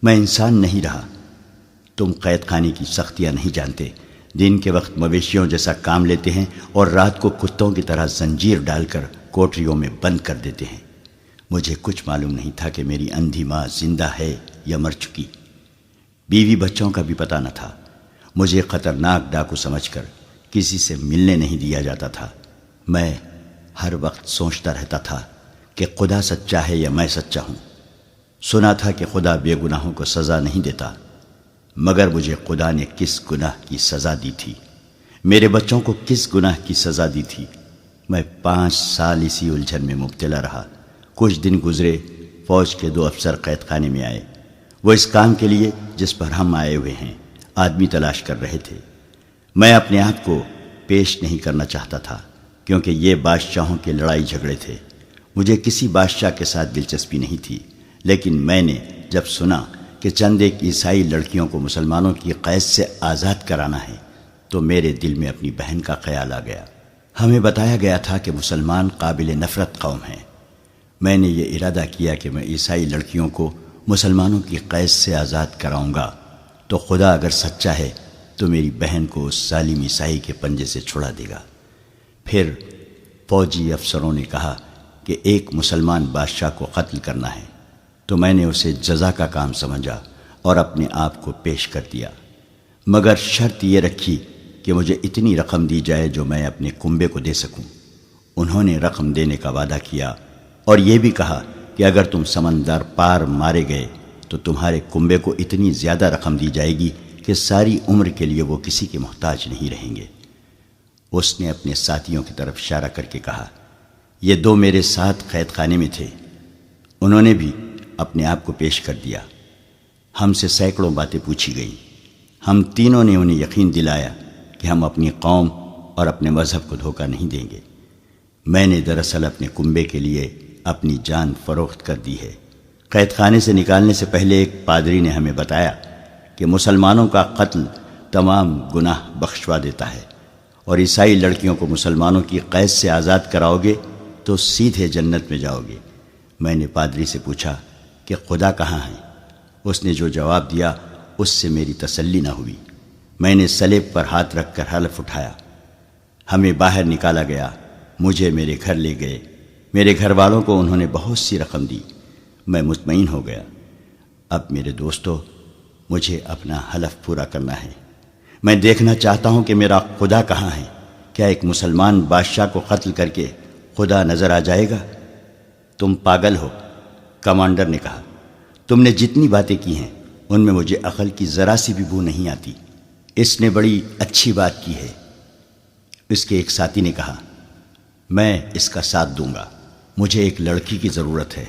A: میں انسان نہیں رہا۔ تم قید خانے کی سختیاں نہیں جانتے۔ دن کے وقت مویشیوں جیسا کام لیتے ہیں اور رات کو کتوں کی طرح زنجیر ڈال کر کوٹریوں میں بند کر دیتے ہیں۔ مجھے کچھ معلوم نہیں تھا کہ میری اندھی ماں زندہ ہے یا مر چکی۔ بیوی بچوں کا بھی پتہ نہ تھا۔ مجھے خطرناک ڈاکو سمجھ کر کسی سے ملنے نہیں دیا جاتا تھا۔ میں ہر وقت سوچتا رہتا تھا کہ خدا سچا ہے یا میں سچا ہوں۔ سنا تھا کہ خدا بے گناہوں کو سزا نہیں دیتا، مگر مجھے خدا نے کس گناہ کی سزا دی تھی؟ میرے بچوں کو کس گناہ کی سزا دی تھی؟ میں 5 سال اسی الجھن میں مبتلا رہا۔ کچھ دن گزرے، فوج کے 2 افسر قید خانے میں آئے۔ وہ اس کام کے لیے جس پر ہم آئے ہوئے ہیں آدمی تلاش کر رہے تھے۔ میں اپنے آپ کو پیش نہیں کرنا چاہتا تھا کیونکہ یہ بادشاہوں کے لڑائی جھگڑے تھے۔ مجھے کسی بادشاہ کے ساتھ دلچسپی نہیں تھی، لیکن میں نے جب سنا کہ چند ایک عیسائی لڑکیوں کو مسلمانوں کی قید سے آزاد کرانا ہے تو میرے دل میں اپنی بہن کا خیال آ گیا۔ ہمیں بتایا گیا تھا کہ مسلمان قابل نفرت قوم ہیں۔ میں نے یہ ارادہ کیا کہ میں عیسائی لڑکیوں کو مسلمانوں کی قید سے آزاد کراؤں گا تو خدا اگر سچا ہے تو میری بہن کو اس ظالم عیسائی کے پنجے سے چھڑا دے گا۔ پھر فوجی افسروں نے کہا کہ ایک مسلمان بادشاہ کو قتل کرنا ہے تو میں نے اسے جزا کا کام سمجھا اور اپنے آپ کو پیش کر دیا، مگر شرط یہ رکھی کہ مجھے اتنی رقم دی جائے جو میں اپنے کنبے کو دے سکوں۔ انہوں نے رقم دینے کا وعدہ کیا اور یہ بھی کہا کہ اگر تم سمندر پار مارے گئے تو تمہارے کنبے کو اتنی زیادہ رقم دی جائے گی کہ ساری عمر کے لیے وہ کسی کے محتاج نہیں رہیں گے۔ اس نے اپنے ساتھیوں کی طرف اشارہ کر کے کہا، یہ 2 میرے ساتھ قید خانے میں تھے۔ انہوں نے بھی اپنے آپ کو پیش کر دیا۔ ہم سے سینکڑوں باتیں پوچھی گئیں۔ ہم تینوں نے انہیں یقین دلایا کہ ہم اپنی قوم اور اپنے مذہب کو دھوکہ نہیں دیں گے۔ میں نے دراصل اپنے کنبے کے لیے اپنی جان فروخت کر دی ہے۔ قید خانے سے نکالنے سے پہلے ایک پادری نے ہمیں بتایا کہ مسلمانوں کا قتل تمام گناہ بخشوا دیتا ہے، اور عیسائی لڑکیوں کو مسلمانوں کی قید سے آزاد کراؤ گے تو سیدھے جنت میں جاؤ گے۔ میں نے پادری سے پوچھا کہ خدا کہاں ہے؟ اس نے جو جواب دیا اس سے میری تسلی نہ ہوئی۔ میں نے صلیب پر ہاتھ رکھ کر حلف اٹھایا۔ ہمیں باہر نکالا گیا۔ مجھے میرے گھر لے گئے۔ میرے گھر والوں کو انہوں نے بہت سی رقم دی۔ میں مطمئن ہو گیا۔ اب میرے دوستو، مجھے اپنا حلف پورا کرنا ہے۔ میں دیکھنا چاہتا ہوں کہ میرا خدا کہاں ہے۔ کیا ایک مسلمان بادشاہ کو قتل کر کے خدا نظر آ جائے گا؟ تم پاگل ہو، کمانڈر نے کہا۔ تم نے جتنی باتیں کی ہیں ان میں مجھے عقل کی ذرا سی بھی بو نہیں آتی۔ اس نے بڑی اچھی بات کی ہے۔ اس کے ایک ساتھی نے کہا، میں اس کا ساتھ دوں گا۔ مجھے ایک لڑکی کی ضرورت ہے۔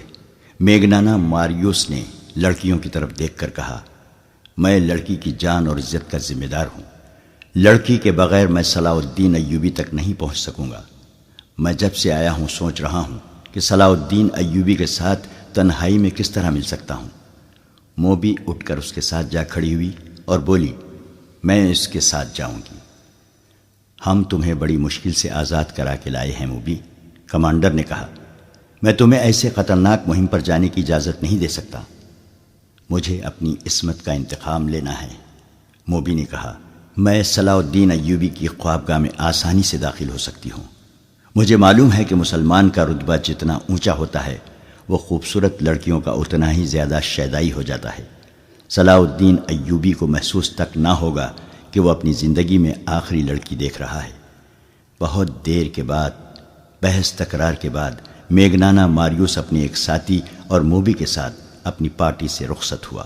A: میگنانا ماریوس نے لڑکیوں کی طرف دیکھ کر کہا، میں لڑکی کی جان اور عزت کا ذمہ دار ہوں۔ لڑکی کے بغیر میں صلاح الدین ایوبی تک نہیں پہنچ سکوں گا۔ میں جب سے آیا ہوں سوچ رہا ہوں کہ صلاح الدین ایوبی کے ساتھ تنہائی میں کس طرح مل سکتا ہوں۔ موبی اٹھ کر اس کے ساتھ جا کھڑی ہوئی اور بولی، میں اس کے ساتھ جاؤں گی۔ ہم تمہیں بڑی مشکل سے آزاد کرا کے لائے ہیں موبی، کمانڈر نے کہا۔ میں تمہیں ایسے خطرناک مہم پر جانے کی اجازت نہیں دے سکتا۔ مجھے اپنی عصمت کا انتقام لینا ہے، موبی نے کہا۔ میں صلاح الدین ایوبی کی خوابگاہ میں آسانی سے داخل ہو سکتی ہوں۔ مجھے معلوم ہے کہ مسلمان کا رتبہ جتنا اونچا ہوتا ہے وہ خوبصورت لڑکیوں کا اتنا ہی زیادہ شیدائی ہو جاتا ہے۔ صلاح الدین ایوبی کو محسوس تک نہ ہوگا کہ وہ اپنی زندگی میں آخری لڑکی دیکھ رہا ہے۔ بہت دیر کے بعد بحث تکرار کے بعد میگنانا ماریوس اپنے ایک ساتھی اور موبی کے ساتھ اپنی پارٹی سے رخصت ہوا۔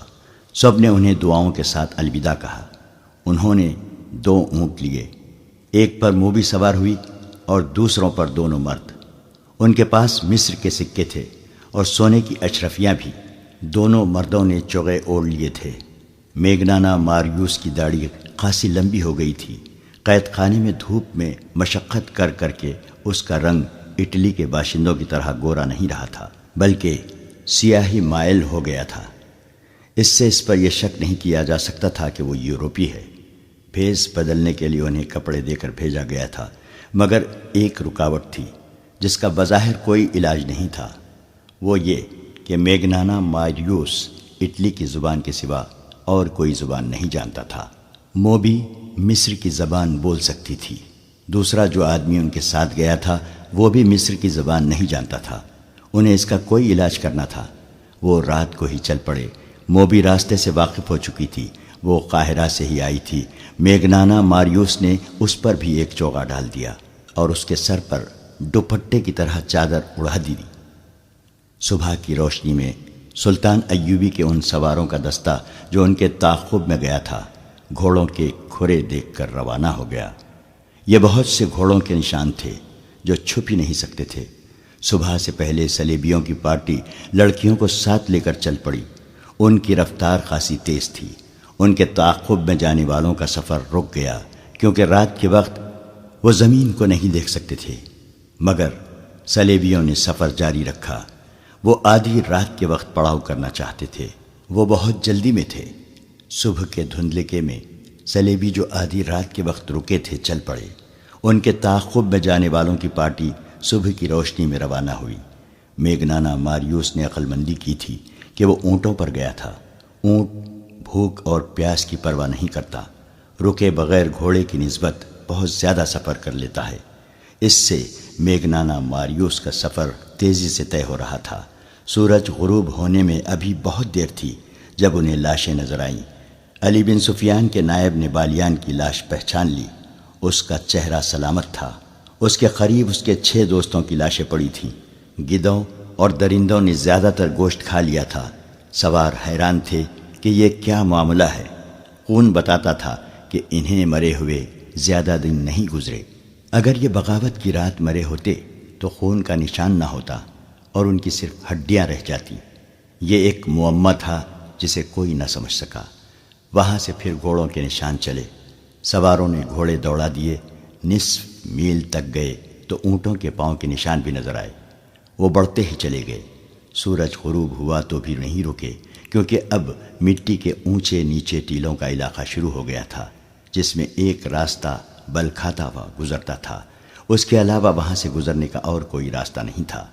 A: سب نے انہیں دعاؤں کے ساتھ الوداع کہا۔ انہوں نے 2 اونٹ لیے، ایک پر موبی سوار ہوئی اور دوسروں پر دونوں مرد۔ ان کے پاس مصر کے سکے تھے اور سونے کی اشرفیاں بھی۔ دونوں مردوں نے چوغے اوڑھ لیے تھے۔ میگنانا ماریوس کی داڑھی خاصی لمبی ہو گئی تھی۔ قید خانے میں دھوپ میں مشقت کر کر کے اس کا رنگ اٹلی کے باشندوں کی طرح گورا نہیں رہا تھا، بلکہ سیاہی مائل ہو گیا تھا۔ اس پر یہ شک نہیں کیا جا سکتا تھا کہ وہ یورپی ہے۔ بھیس بدلنے کے لیے انہیں کپڑے دے کر بھیجا گیا تھا، مگر ایک رکاوٹ تھی جس کا بظاہر کوئی علاج نہیں تھا۔ وہ یہ کہ میگنانا ماریوس اٹلی کی زبان کے سوا اور کوئی زبان نہیں جانتا تھا۔ موبی مصر کی زبان بول سکتی تھی۔ دوسرا جو آدمی ان کے ساتھ گیا تھا وہ بھی مصر کی زبان نہیں جانتا تھا۔ انہیں اس کا کوئی علاج کرنا تھا۔ وہ رات کو ہی چل پڑے۔ موبی راستے سے واقف ہو چکی تھی، وہ قاہرہ سے ہی آئی تھی۔ میگنانا ماریوس نے اس پر بھی ایک چوغا ڈال دیا اور اس کے سر پر دوپٹے کی طرح چادر اڑا دی۔ صبح کی روشنی میں سلطان ایوبی کے ان سواروں کا دستہ جو ان کے تعاقب میں گیا تھا، گھوڑوں کے کھرے دیکھ کر روانہ ہو گیا۔ یہ بہت سے گھوڑوں کے نشان تھے جو چھپ ہی نہیں سکتے تھے۔ صبح سے پہلے صلیبیوں کی پارٹی لڑکیوں کو ساتھ لے کر چل پڑی۔ ان کی رفتار خاصی تیز تھی۔ ان کے تعاقب میں جانے والوں کا سفر رک گیا، کیونکہ رات کے وقت وہ زمین کو نہیں دیکھ سکتے تھے۔ مگر صلیبیوں نے سفر جاری رکھا۔ وہ آدھی رات کے وقت پڑاؤ کرنا چاہتے تھے۔ وہ بہت جلدی میں تھے۔ صبح کے دھندلکے میں صلیبی جو آدھی رات کے وقت رکے تھے چل پڑے۔ ان کے تعاقب میں جانے والوں کی پارٹی صبح کی روشنی میں روانہ ہوئی۔ میگنانا ماریوس نے عقل مندی کی تھی کہ وہ اونٹوں پر گیا تھا۔ اونٹ بھوک اور پیاس کی پرواہ نہیں کرتا، رکے بغیر گھوڑے کی نسبت بہت زیادہ سفر کر لیتا ہے۔ اس سے میگنانا ماریوس کا سفر تیزی سے طے ہو رہا تھا۔ سورج غروب ہونے میں ابھی بہت دیر تھی جب انہیں لاشیں نظر آئیں۔ علی بن سفیان کے نائب نے بالیان کی لاش پہچان لی۔ اس کا چہرہ سلامت تھا۔ اس کے قریب اس کے 6 دوستوں کی لاشیں پڑی تھیں۔ گدھوں اور درندوں نے زیادہ تر گوشت کھا لیا تھا۔ سوار حیران تھے کہ یہ کیا معاملہ ہے۔ خون بتاتا تھا کہ انہیں مرے ہوئے زیادہ دن نہیں گزرے۔ اگر یہ بغاوت کی رات مرے ہوتے تو خون کا نشان نہ ہوتا اور ان کی صرف ہڈیاں رہ جاتی۔ یہ ایک معمہ تھا جسے کوئی نہ سمجھ سکا۔ وہاں سے پھر گھوڑوں کے نشان چلے۔ سواروں نے گھوڑے دوڑا دیے۔ نصف میل تک گئے تو اونٹوں کے پاؤں کے نشان بھی نظر آئے۔ وہ بڑھتے ہی چلے گئے۔ سورج غروب ہوا تو بھی نہیں رکے، کیونکہ اب مٹی کے اونچے نیچے ٹیلوں کا علاقہ شروع ہو گیا تھا، جس میں ایک راستہ بل کھاتا ہوا گزرتا تھا۔ اس کے علاوہ وہاں سے گزرنے کا اور کوئی راستہ نہیں تھا۔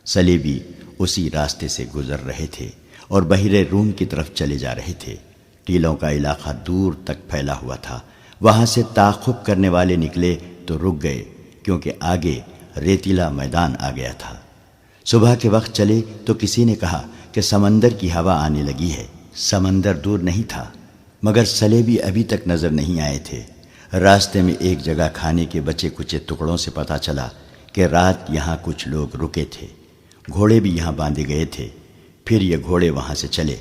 A: صلیبی اسی راستے سے گزر رہے تھے اور بحیرہ روم کی طرف چلے جا رہے تھے۔ ٹیلوں کا علاقہ دور تک پھیلا ہوا تھا۔ وہاں سے تعاقب کرنے والے نکلے تو رک گئے، کیونکہ آگے ریتیلا میدان آ گیا تھا۔ صبح کے وقت چلے تو کسی نے کہا کہ سمندر کی ہوا آنے لگی ہے۔ سمندر دور نہیں تھا، مگر صلیبی ابھی تک نظر نہیں آئے تھے۔ راستے میں ایک جگہ کھانے کے بچے کچے ٹکڑوں سے پتہ چلا کہ رات یہاں کچھ لوگ رکے تھے۔ گھوڑے بھی یہاں باندھے گئے تھے۔ پھر یہ گھوڑے وہاں سے چلے۔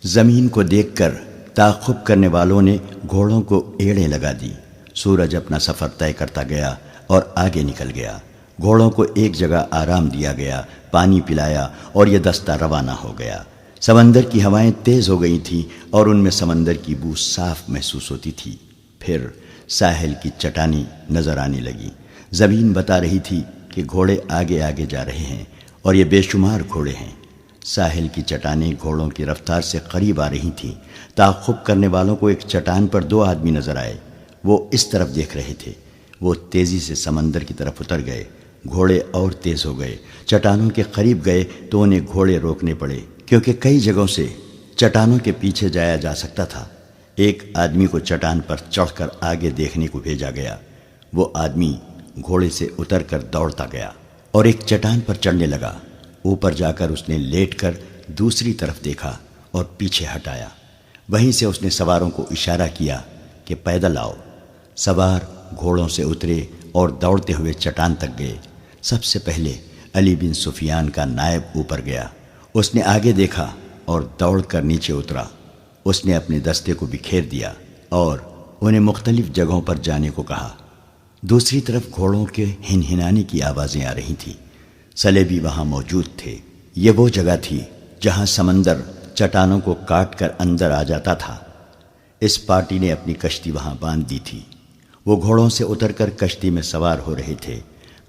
A: زمین کو دیکھ کر تعاقب کرنے والوں نے گھوڑوں کو ایڑیں لگا دی۔ سورج اپنا سفر طے کرتا گیا اور آگے نکل گیا۔ گھوڑوں کو ایک جگہ آرام دیا گیا، پانی پلایا اور یہ دستہ روانہ ہو گیا۔ سمندر کی ہوائیں تیز ہو گئی تھیں اور ان میں سمندر کی بو صاف محسوس ہوتی تھی۔ پھر ساحل کی چٹانیں نظر آنے لگی۔ زمین بتا رہی تھی کہ گھوڑے آگے آگے جا رہے ہیں اور یہ بے شمار گھوڑے ہیں۔ ساحل کی چٹانیں گھوڑوں کی رفتار سے قریب آ رہی تھیں۔ تعاقب کرنے والوں کو ایک چٹان پر 2 آدمی نظر آئے۔ وہ اس طرف دیکھ رہے تھے۔ وہ تیزی سے سمندر کی طرف اتر گئے۔ گھوڑے اور تیز ہو گئے۔ چٹانوں کے قریب گئے تو انہیں گھوڑے روکنے پڑے، کیونکہ کئی جگہوں سے چٹانوں کے پیچھے جایا جا سکتا تھا۔ ایک آدمی کو چٹان پر چڑھ کر آگے دیکھنے کو بھیجا گیا۔ وہ آدمی گھوڑے سے اتر کر دوڑتا گیا اور ایک چٹان پر چڑھنے لگا۔ اوپر جا کر اس نے لیٹ کر دوسری طرف دیکھا اور پیچھے ہٹایا۔ وہیں سے اس نے سواروں کو اشارہ کیا کہ پیدل آؤ۔ سوار گھوڑوں سے اترے اور دوڑتے ہوئے چٹان تک گئے۔ سب سے پہلے علی بن سفیان کا نائب اوپر گیا۔ اس نے آگے دیکھا اور دوڑ کر نیچے اترا۔ اس نے اپنے دستے کو بکھیر دیا اور انہیں مختلف جگہوں پر جانے کو کہا۔ دوسری طرف گھوڑوں کے ہنہنانے کی آوازیں آ رہی تھیں۔ سلیبی وہاں موجود تھے۔ یہ وہ جگہ تھی جہاں سمندر چٹانوں کو کاٹ کر اندر آ جاتا تھا۔ اس پارٹی نے اپنی کشتی وہاں باندھ دی تھی۔ وہ گھوڑوں سے اتر کر کشتی میں سوار ہو رہے تھے۔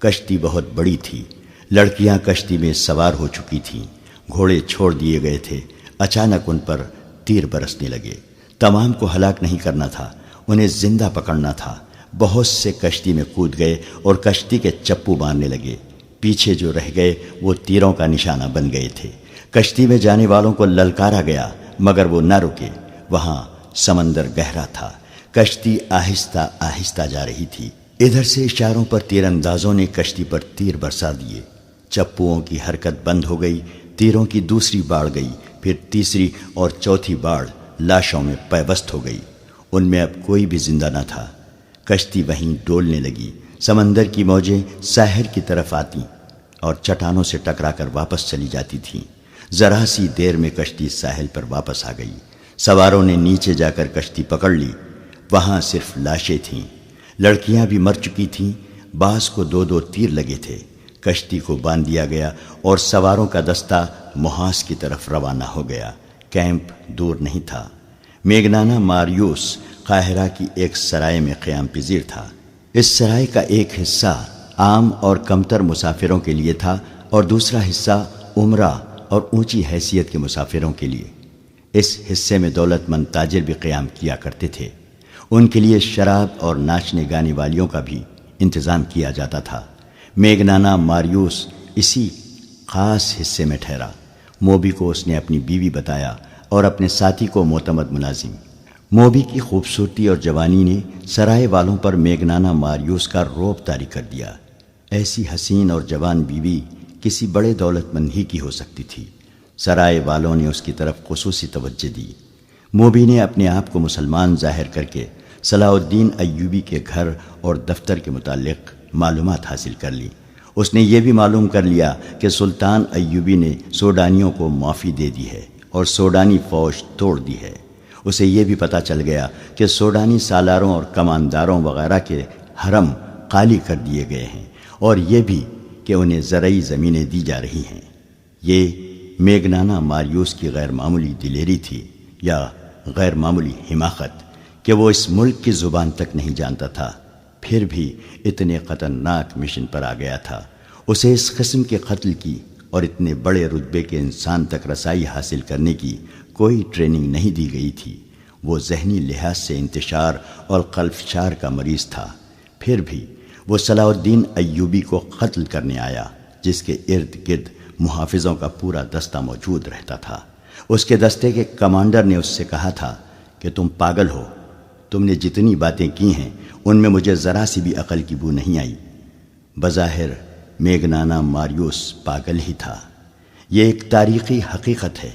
A: کشتی بہت بڑی تھی۔ لڑکیاں کشتی میں سوار ہو چکی تھیں۔ گھوڑے چھوڑ دیے گئے تھے۔ اچانک ان پر تیر برسنے لگے۔ تمام کو ہلاک نہیں کرنا تھا، انہیں زندہ پکڑنا تھا۔ بہت سے کشتی میں کود گئے اور کشتی کے چپو مارنے لگے۔ پیچھے جو رہ گئے وہ تیروں کا نشانہ بن گئے تھے۔ کشتی میں جانے والوں کو للکارا گیا مگر وہ نہ رکے۔ وہاں سمندر گہرا تھا۔ کشتی آہستہ آہستہ جا رہی تھی۔ ادھر سے اشاروں پر تیر اندازوں نے کشتی پر تیر برسا دیے۔ چپوؤں کی حرکت بند ہو گئی۔ تیروں کی دوسری باڑ گئی، پھر تیسری اور چوتھی باڑ لاشوں میں پیوست ہو گئی۔ ان میں اب کوئی بھی زندہ نہ تھا۔ کشتی وہیں ڈولنے لگی۔ سمندر کی موجیں ساحل کی طرف آتیں اور چٹانوں سے ٹکرا کر واپس چلی جاتی تھیں۔ ذرا سی دیر میں کشتی ساحل پر واپس آ گئی۔ سواروں نے نیچے جا کر کشتی پکڑ لی۔ وہاں صرف لاشیں تھیں۔ لڑکیاں بھی مر چکی تھیں۔ بعض کو 2 تیر لگے تھے۔ کشتی کو باندھ دیا گیا اور سواروں کا دستہ محاذ کی طرف روانہ ہو گیا۔ کیمپ دور نہیں تھا۔ میگنانا ماریوس قاہرہ کی ایک سرائے میں قیام پذیر تھا۔ اس سرائے کا ایک حصہ عام اور کمتر مسافروں کے لیے تھا اور دوسرا حصہ عمرہ اور اونچی حیثیت کے مسافروں کے لیے۔ اس حصے میں دولت مند تاجر بھی قیام کیا کرتے تھے۔ ان کے لیے شراب اور ناچنے گانے والیوں کا بھی انتظام کیا جاتا تھا۔ میگنانا ماریوس اسی خاص حصے میں ٹھہرا۔ موبی کو اس نے اپنی بیوی بتایا اور اپنے ساتھی کو معتمد ملازم۔ موبی کی خوبصورتی اور جوانی نے سرائے والوں پر میگنانا ماریوس کا رعب طاری کر دیا۔ ایسی حسین اور جوان بیوی کسی بڑے دولت مند ہی کی ہو سکتی تھی۔ سرائے والوں نے اس کی طرف خصوصی توجہ دی۔ موبی نے اپنے آپ کو مسلمان ظاہر کر کے صلاح الدین ایوبی کے گھر اور دفتر کے متعلق معلومات حاصل کر لی۔ اس نے یہ بھی معلوم کر لیا کہ سلطان ایوبی نے سوڈانیوں کو معافی دے دی ہے اور سوڈانی فوج توڑ دی ہے۔ اسے یہ بھی پتہ چل گیا کہ سوڈانی سالاروں اور کمانداروں وغیرہ کے حرم خالی کر دیے گئے ہیں اور یہ بھی کہ انہیں زرعی زمینیں دی جا رہی ہیں۔ یہ میگنانا ماریوس کی غیر معمولی دلیری تھی یا غیر معمولی حماقت کہ وہ اس ملک کی زبان تک نہیں جانتا تھا، پھر بھی اتنے خطرناک مشن پر آ گیا تھا۔ اسے اس قسم کے قتل کی اور اتنے بڑے رتبے کے انسان تک رسائی حاصل کرنے کی کوئی ٹریننگ نہیں دی گئی تھی۔ وہ ذہنی لحاظ سے انتشار اور قلفشار کا مریض تھا۔ پھر بھی وہ صلاح الدین ایوبی کو قتل کرنے آیا، جس کے ارد گرد محافظوں کا پورا دستہ موجود رہتا تھا۔ اس کے دستے کے کمانڈر نے اس سے کہا تھا کہ تم پاگل ہو، تم نے جتنی باتیں کی ہیں ان میں مجھے ذرا سی بھی عقل کی بو نہیں آئی۔ بظاہر میگنانا ماریوس پاگل ہی تھا۔ یہ ایک تاریخی حقیقت ہے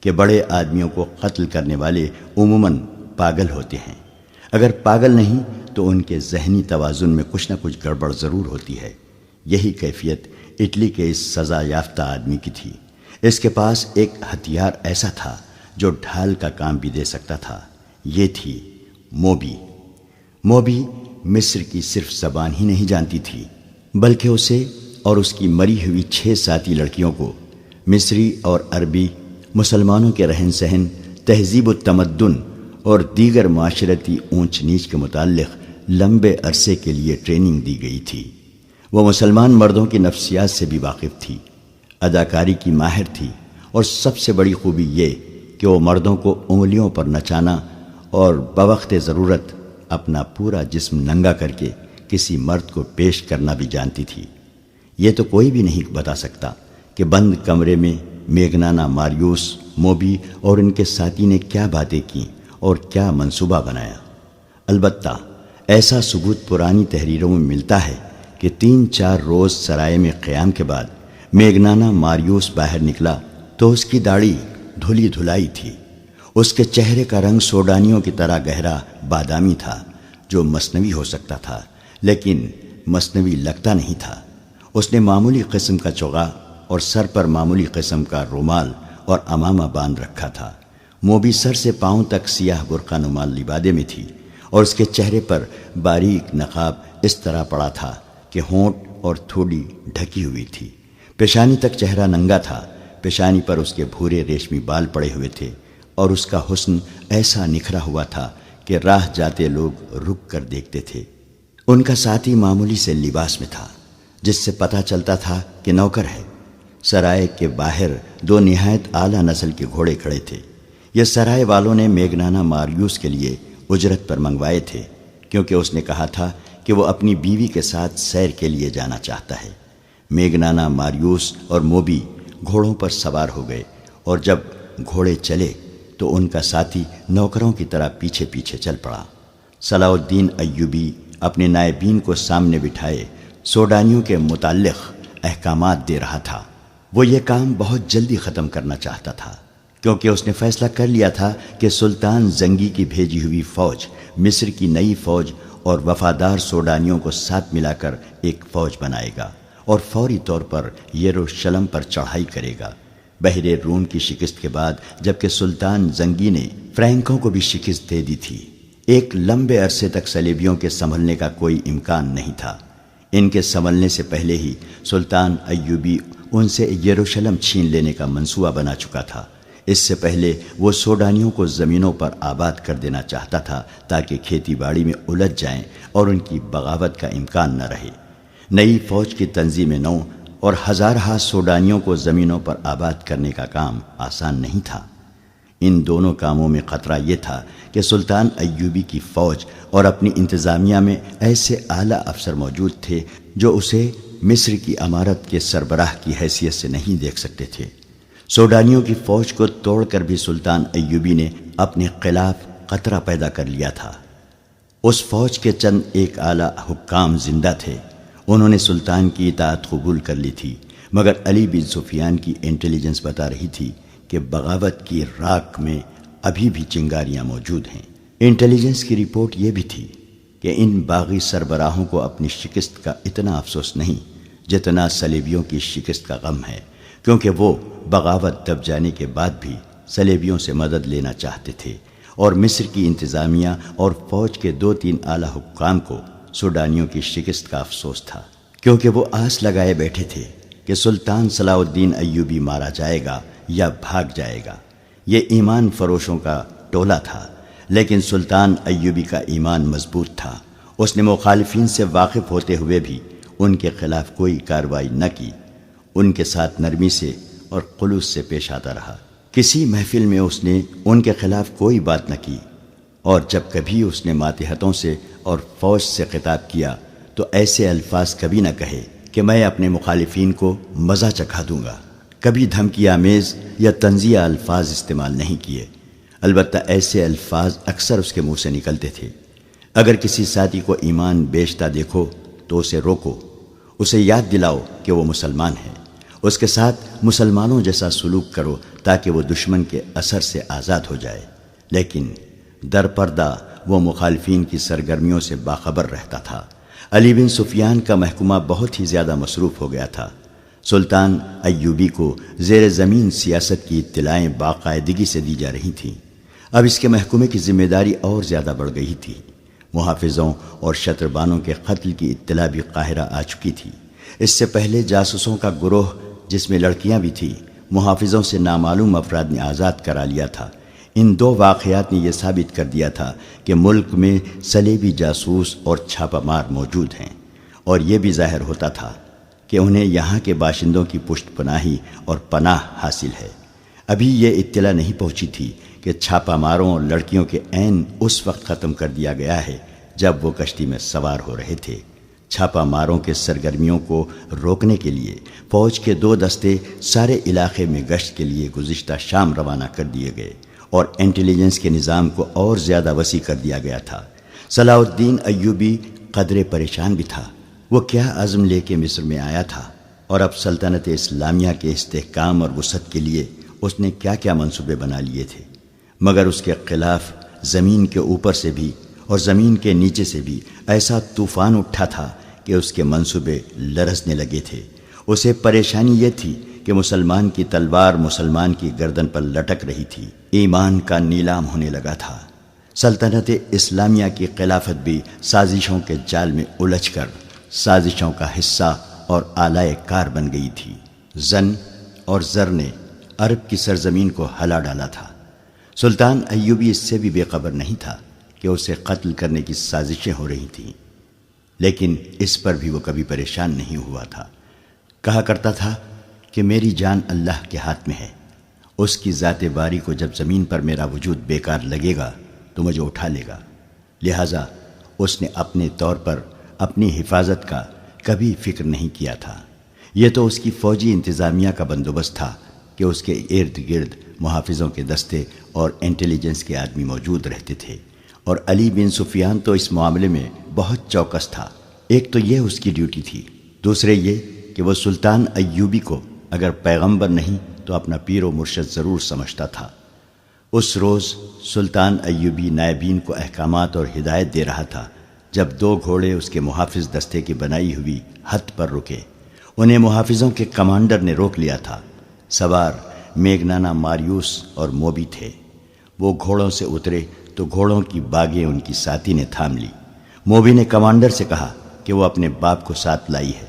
A: کہ بڑے آدمیوں کو قتل کرنے والے عموماً پاگل ہوتے ہیں۔ اگر پاگل نہیں تو ان کے ذہنی توازن میں کچھ نہ کچھ گڑبڑ ضرور ہوتی ہے۔ یہی کیفیت اٹلی کے اس سزا یافتہ آدمی کی تھی۔ اس کے پاس ایک ہتھیار ایسا تھا جو ڈھال کا کام بھی دے سکتا تھا۔ یہ تھی موبی۔ موبی مصر کی صرف زبان ہی نہیں جانتی تھی، بلکہ اسے اور اس کی مری ہوئی 6 ساتھی لڑکیوں کو مصری اور عربی، مسلمانوں کے رہن سہن، تہذیب و تمدن اور دیگر معاشرتی اونچ نیچ کے متعلق لمبے عرصے کے لیے ٹریننگ دی گئی تھی۔ وہ مسلمان مردوں کی نفسیات سے بھی واقف تھی، اداکاری کی ماہر تھی، اور سب سے بڑی خوبی یہ کہ وہ مردوں کو انگلیوں پر نچانا اور بوقت ضرورت اپنا پورا جسم ننگا کر کے کسی مرد کو پیش کرنا بھی جانتی تھی۔ یہ تو کوئی بھی نہیں بتا سکتا کہ بند کمرے میں میگنانا ماریوس، موبی اور ان کے ساتھی نے کیا باتیں کیں اور کیا منصوبہ بنایا۔ البتہ ایسا ثبوت پرانی تحریروں میں ملتا ہے کہ 3-4 روز سرائے میں قیام کے بعد میگنانا ماریوس باہر نکلا تو اس کی داڑھی دھلی دھلائی تھی۔ اس کے چہرے کا رنگ سوڈانیوں کی طرح گہرا بادامی تھا، جو مصنوعی ہو سکتا تھا لیکن مصنوعی لگتا نہیں تھا۔ اس نے معمولی قسم کا چوغا اور سر پر معمولی قسم کا رومال اور امامہ باندھ رکھا تھا۔ موبی سر سے پاؤں تک سیاہ برقع نما لبادے میں تھی اور اس کے چہرے پر باریک نقاب اس طرح پڑا تھا کہ ہونٹ اور تھوڑی ڈھکی ہوئی تھی۔ پیشانی تک چہرہ ننگا تھا، پیشانی پر اس کے بھورے ریشمی بال پڑے ہوئے تھے اور اس کا حسن ایسا نکھرا ہوا تھا کہ راہ جاتے لوگ رک کر دیکھتے تھے۔ ان کا ساتھی معمولی سے لباس میں تھا جس سے پتہ چلتا تھا کہ نوکر ہے۔ سرائے کے باہر دو نہایت اعلیٰ نسل کے گھوڑے کھڑے تھے۔ یہ سرائے والوں نے میگنانا ماریوس کے لیے اجرت پر منگوائے تھے، کیونکہ اس نے کہا تھا کہ وہ اپنی بیوی کے ساتھ سیر کے لیے جانا چاہتا ہے۔ میگنانا ماریوس اور موبی گھوڑوں پر سوار ہو گئے اور جب گھوڑے چلے تو ان کا ساتھی نوکروں کی طرح پیچھے پیچھے چل پڑا۔ صلاح الدین ایوبی اپنے نائبین کو سامنے بٹھائے سوڈانیوں کے متعلق احکامات دے رہا تھا۔ وہ یہ کام بہت جلدی ختم کرنا چاہتا تھا، کیونکہ اس نے فیصلہ کر لیا تھا کہ سلطان زنگی کی بھیجی ہوئی فوج مصر کی نئی فوج اور وفادار سوڈانیوں کو ساتھ ملا کر ایک فوج بنائے گا اور فوری طور پر یروشلم پر چڑھائی کرے گا۔ بحر روم کی شکست کے بعد جبکہ سلطان زنگی نے فرینکوں کو بھی شکست دے دی تھی، ایک لمبے عرصے تک صلیبیوں کے سنبھلنے کا کوئی امکان نہیں تھا۔ ان کے سنبھلنے سے پہلے ہی سلطان ایوبی ان سے یروشلم چھین لینے کا منصوبہ بنا چکا تھا۔ اس سے پہلے وہ سوڈانیوں کو زمینوں پر آباد کر دینا چاہتا تھا تاکہ کھیتی باڑی میں الجھ جائیں اور ان کی بغاوت کا امکان نہ رہے۔ نئی فوج کی تنظیم نو اور ہزارہا سوڈانیوں کو زمینوں پر آباد کرنے کا کام آسان نہیں تھا۔ ان دونوں کاموں میں خطرہ یہ تھا کہ سلطان ایوبی کی فوج اور اپنی انتظامیہ میں ایسے اعلیٰ افسر موجود تھے جو اسے مصر کی امارت کے سربراہ کی حیثیت سے نہیں دیکھ سکتے تھے۔ سوڈانیوں کی فوج کو توڑ کر بھی سلطان ایوبی نے اپنے خلاف خطرہ پیدا کر لیا تھا۔ اس فوج کے چند ایک اعلیٰ حکام زندہ تھے، انہوں نے سلطان کی اطاعت قبول کر لی تھی، مگر علی بن سفیان کی انٹیلیجنس بتا رہی تھی کہ بغاوت کی راکھ میں ابھی بھی چنگاریاں موجود ہیں۔ انٹیلیجنس کی رپورٹ یہ بھی تھی کہ ان باغی سربراہوں کو اپنی شکست کا اتنا افسوس نہیں جتنا صلیبیوں کی شکست کا غم ہے، کیونکہ وہ بغاوت دب جانے کے بعد بھی صلیبیوں سے مدد لینا چاہتے تھے اور مصر کی انتظامیہ اور فوج کے 2-3 اعلیٰ حکام کو سوڈانیوں کی شکست کا افسوس تھا، کیونکہ وہ آس لگائے بیٹھے تھے کہ سلطان صلاح الدین ایوبی مارا جائے گا یا بھاگ جائے گا۔ یہ ایمان فروشوں کا ٹولہ تھا، لیکن سلطان ایوبی کا ایمان مضبوط تھا۔ اس نے مخالفین سے واقف ہوتے ہوئے بھی ان کے خلاف کوئی کارروائی نہ کی، ان کے ساتھ نرمی سے اور خلوص سے پیش آتا رہا۔ کسی محفل میں اس نے ان کے خلاف کوئی بات نہ کی، اور جب کبھی اس نے ماتحتوں سے اور فوج سے خطاب کیا تو ایسے الفاظ کبھی نہ کہے کہ میں اپنے مخالفین کو مزہ چکھا دوں گا۔ کبھی دھمکی آمیز یا طنزیہ الفاظ استعمال نہیں کیے، البتہ ایسے الفاظ اکثر اس کے منہ سے نکلتے تھے۔ اگر کسی ساتھی کو ایمان بیچتا دیکھو تو اسے روکو، اسے یاد دلاؤ کہ وہ مسلمان ہے، اس کے ساتھ مسلمانوں جیسا سلوک کرو تاکہ وہ دشمن کے اثر سے آزاد ہو جائے۔ لیکن در پردہ وہ مخالفین کی سرگرمیوں سے باخبر رہتا تھا۔ علی بن سفیان کا محکمہ بہت ہی زیادہ مصروف ہو گیا تھا۔ سلطان ایوبی کو زیر زمین سیاست کی اطلاعیں باقاعدگی سے دی جا رہی تھیں۔ اب اس کے محکمے کی ذمہ داری اور زیادہ بڑھ گئی تھی۔ محافظوں اور شتربانوں کے قتل کی اطلاع بھی قاہرہ آ چکی تھی۔ اس سے پہلے جاسوسوں کا گروہ جس میں لڑکیاں بھی تھیں، محافظوں سے نامعلوم افراد نے آزاد کرا لیا تھا۔ ان 2 واقعات نے یہ ثابت کر دیا تھا کہ ملک میں صلیبی جاسوس اور چھاپہ مار موجود ہیں، اور یہ بھی ظاہر ہوتا تھا کہ انہیں یہاں کے باشندوں کی پشت پناہی اور پناہ حاصل ہے۔ ابھی یہ اطلاع نہیں پہنچی تھی کہ چھاپہ ماروں اور لڑکیوں کے عین اس وقت ختم کر دیا گیا ہے جب وہ کشتی میں سوار ہو رہے تھے۔ چھاپہ ماروں کے سرگرمیوں کو روکنے کے لیے فوج کے 2 دستے سارے علاقے میں گشت کے لیے گزشتہ شام روانہ کر دیے گئے اور انٹیلیجنس کے نظام کو اور زیادہ وسیع کر دیا گیا تھا۔ صلاح الدین ایوبی قدرے پریشان بھی تھا۔ وہ کیا عزم لے کے مصر میں آیا تھا اور اب سلطنت اسلامیہ کے استحکام اور وسعت کے لیے اس نے کیا کیا منصوبے بنا لیے تھے، مگر اس کے خلاف زمین کے اوپر سے بھی اور زمین کے نیچے سے بھی ایسا طوفان اٹھا تھا کہ اس کے منصوبے لرزنے لگے تھے۔ اسے پریشانی یہ تھی کہ مسلمان کی تلوار مسلمان کی گردن پر لٹک رہی تھی۔ ایمان کا نیلام ہونے لگا تھا۔ سلطنت اسلامیہ کی خلافت بھی سازشوں کے جال میں الجھ کر سازشوں کا حصہ اور آلائے کار بن گئی تھی۔ زن اور زر نے عرب کی سرزمین کو ہلا ڈالا تھا۔ سلطان ایوبی اس سے بھی بے خبر نہیں تھا کہ اسے قتل کرنے کی سازشیں ہو رہی تھیں، لیکن اس پر بھی وہ کبھی پریشان نہیں ہوا تھا۔ کہا کرتا تھا کہ میری جان اللہ کے ہاتھ میں ہے، اس کی ذات باری کو جب زمین پر میرا وجود بیکار لگے گا تو مجھے اٹھا لے گا، لہٰذا اس نے اپنے طور پر اپنی حفاظت کا کبھی فکر نہیں کیا تھا۔ یہ تو اس کی فوجی انتظامیہ کا بندوبست تھا کہ اس کے ارد گرد محافظوں کے دستے اور انٹیلیجنس کے آدمی موجود رہتے تھے، اور علی بن سفیان تو اس معاملے میں بہت چوکس تھا۔ ایک تو یہ اس کی ڈیوٹی تھی، دوسرے یہ کہ وہ سلطان ایوبی کو اگر پیغمبر نہیں تو اپنا پیر و مرشد ضرور سمجھتا تھا۔ اس روز سلطان ایوبی نائبین کو احکامات اور ہدایت دے رہا تھا جب دو گھوڑے اس کے محافظ دستے کی بنائی ہوئی ہت پر رکے۔ انہیں محافظوں کے کمانڈر نے روک لیا تھا۔ سوار میگنانا ماریوس اور موبی تھے۔ وہ گھوڑوں سے اترے تو گھوڑوں کی باگیں ان کی ساتھی نے تھام لی۔ موبی نے کمانڈر سے کہا کہ وہ اپنے باپ کو ساتھ لائی ہے،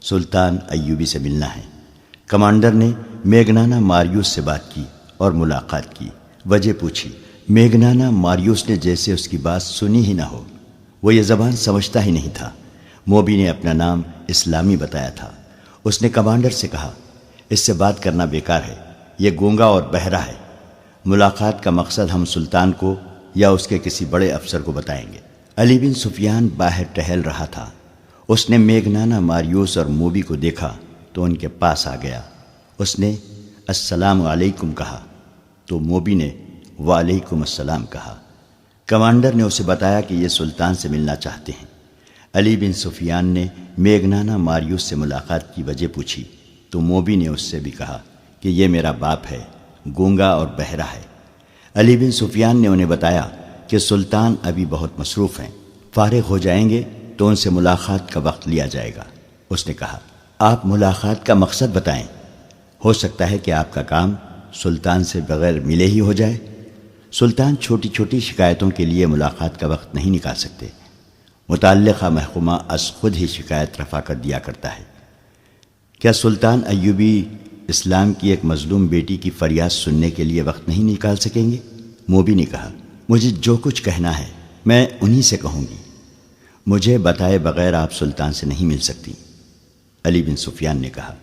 A: سلطان ایوبی سے ملنا ہے۔ کمانڈر نے میگنانا ماریوس سے بات کی اور ملاقات کی، وجہ پوچھی۔ میگنانا ماریوس نے جیسے اس کی بات سنی ہی نہ ہو، وہ یہ زبان سمجھتا ہی نہیں تھا۔ موبی نے اپنا نام اسلامی بتایا تھا۔ اس نے کمانڈر سے کہا، اس سے بات کرنا بیکار ہے، یہ گونگا اور بہرا ہے۔ ملاقات کا مقصد ہم سلطان کو یا اس کے کسی بڑے افسر کو بتائیں گے۔ علی بن سفیان باہر ٹہل رہا تھا۔ اس نے میگنانا ماریوس اور موبی کو دیکھا تو ان کے پاس آ گیا۔ اس نے السلام علیکم کہا تو موبی نے وعلیکم السلام کہا۔ کمانڈر نے اسے بتایا کہ یہ سلطان سے ملنا چاہتے ہیں۔ علی بن سفیان نے میگنانا ماریوس سے ملاقات کی وجہ پوچھی تو موبی نے اس سے بھی کہا کہ یہ میرا باپ ہے، گونگا اور بہرا ہے۔ علی بن سفیان نے انہیں بتایا کہ سلطان ابھی بہت مصروف ہیں، فارغ ہو جائیں گے تو ان سے ملاقات کا وقت لیا جائے گا۔ اس نے کہا، آپ ملاقات کا مقصد بتائیں، ہو سکتا ہے کہ آپ کا کام سلطان سے بغیر ملے ہی ہو جائے۔ سلطان چھوٹی چھوٹی شکایتوں کے لیے ملاقات کا وقت نہیں نکال سکتے، متعلقہ محکمہ از خود ہی شکایت رفع کر دیا کرتا ہے۔ کیا سلطان ایوبی اسلام کی ایک مظلوم بیٹی کی فریاد سننے کے لیے وقت نہیں نکال سکیں گے؟ موبی نے کہا، مجھے جو کچھ کہنا ہے میں انہی سے کہوں گی، مجھے بتائے بغیر آپ سلطان سے نہیں مل سکتی۔ علی بن سفیان نے کہا،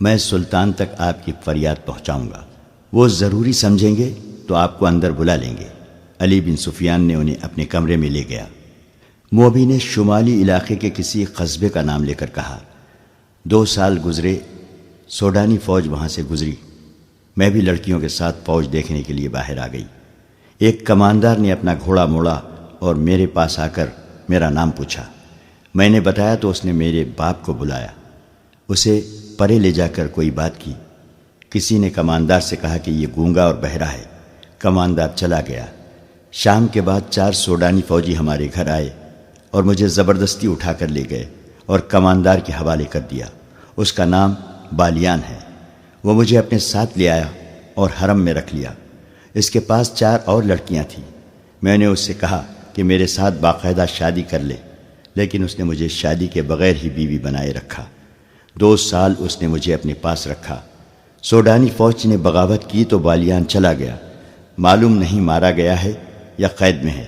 A: میں سلطان تک آپ کی فریاد پہنچاؤں گا، وہ ضروری سمجھیں گے تو آپ کو اندر بلا لیں گے۔ علی بن سفیان نے انہیں اپنے کمرے میں لے گیا۔ موبی نے شمالی علاقے کے کسی قصبے کا نام لے کر کہا، 2 سال گزرے، سوڈانی فوج وہاں سے گزری، میں بھی لڑکیوں کے ساتھ فوج دیکھنے کے لیے باہر آ گئی۔ ایک کماندار نے اپنا گھوڑا موڑا اور میرے پاس آ کر میرا نام پوچھا۔ میں نے بتایا تو اس نے میرے باپ کو بلایا، اسے پرے لے جا کر کوئی بات کی۔ کسی نے کماندار سے کہا کہ یہ گونگا اور بہرا ہے۔ کماندار چلا گیا۔ شام کے بعد 4 سوڈانی فوجی ہمارے گھر آئے اور مجھے زبردستی اٹھا کر لے گئے اور کماندار کے حوالے کر دیا۔ اس کا نام بالیان ہے۔ وہ مجھے اپنے ساتھ لے آیا اور حرم میں رکھ لیا۔ اس کے پاس 4 اور لڑکیاں تھیں۔ میں نے اس سے کہا کہ میرے ساتھ باقاعدہ شادی کر لے، لیکن اس نے مجھے شادی کے بغیر ہی بیوی بنائے رکھا۔ 2 سال اس نے مجھے اپنے پاس رکھا۔ سوڈانی فوج نے بغاوت کی تو بالیان چلا گیا، معلوم نہیں مارا گیا ہے یا قید میں ہے۔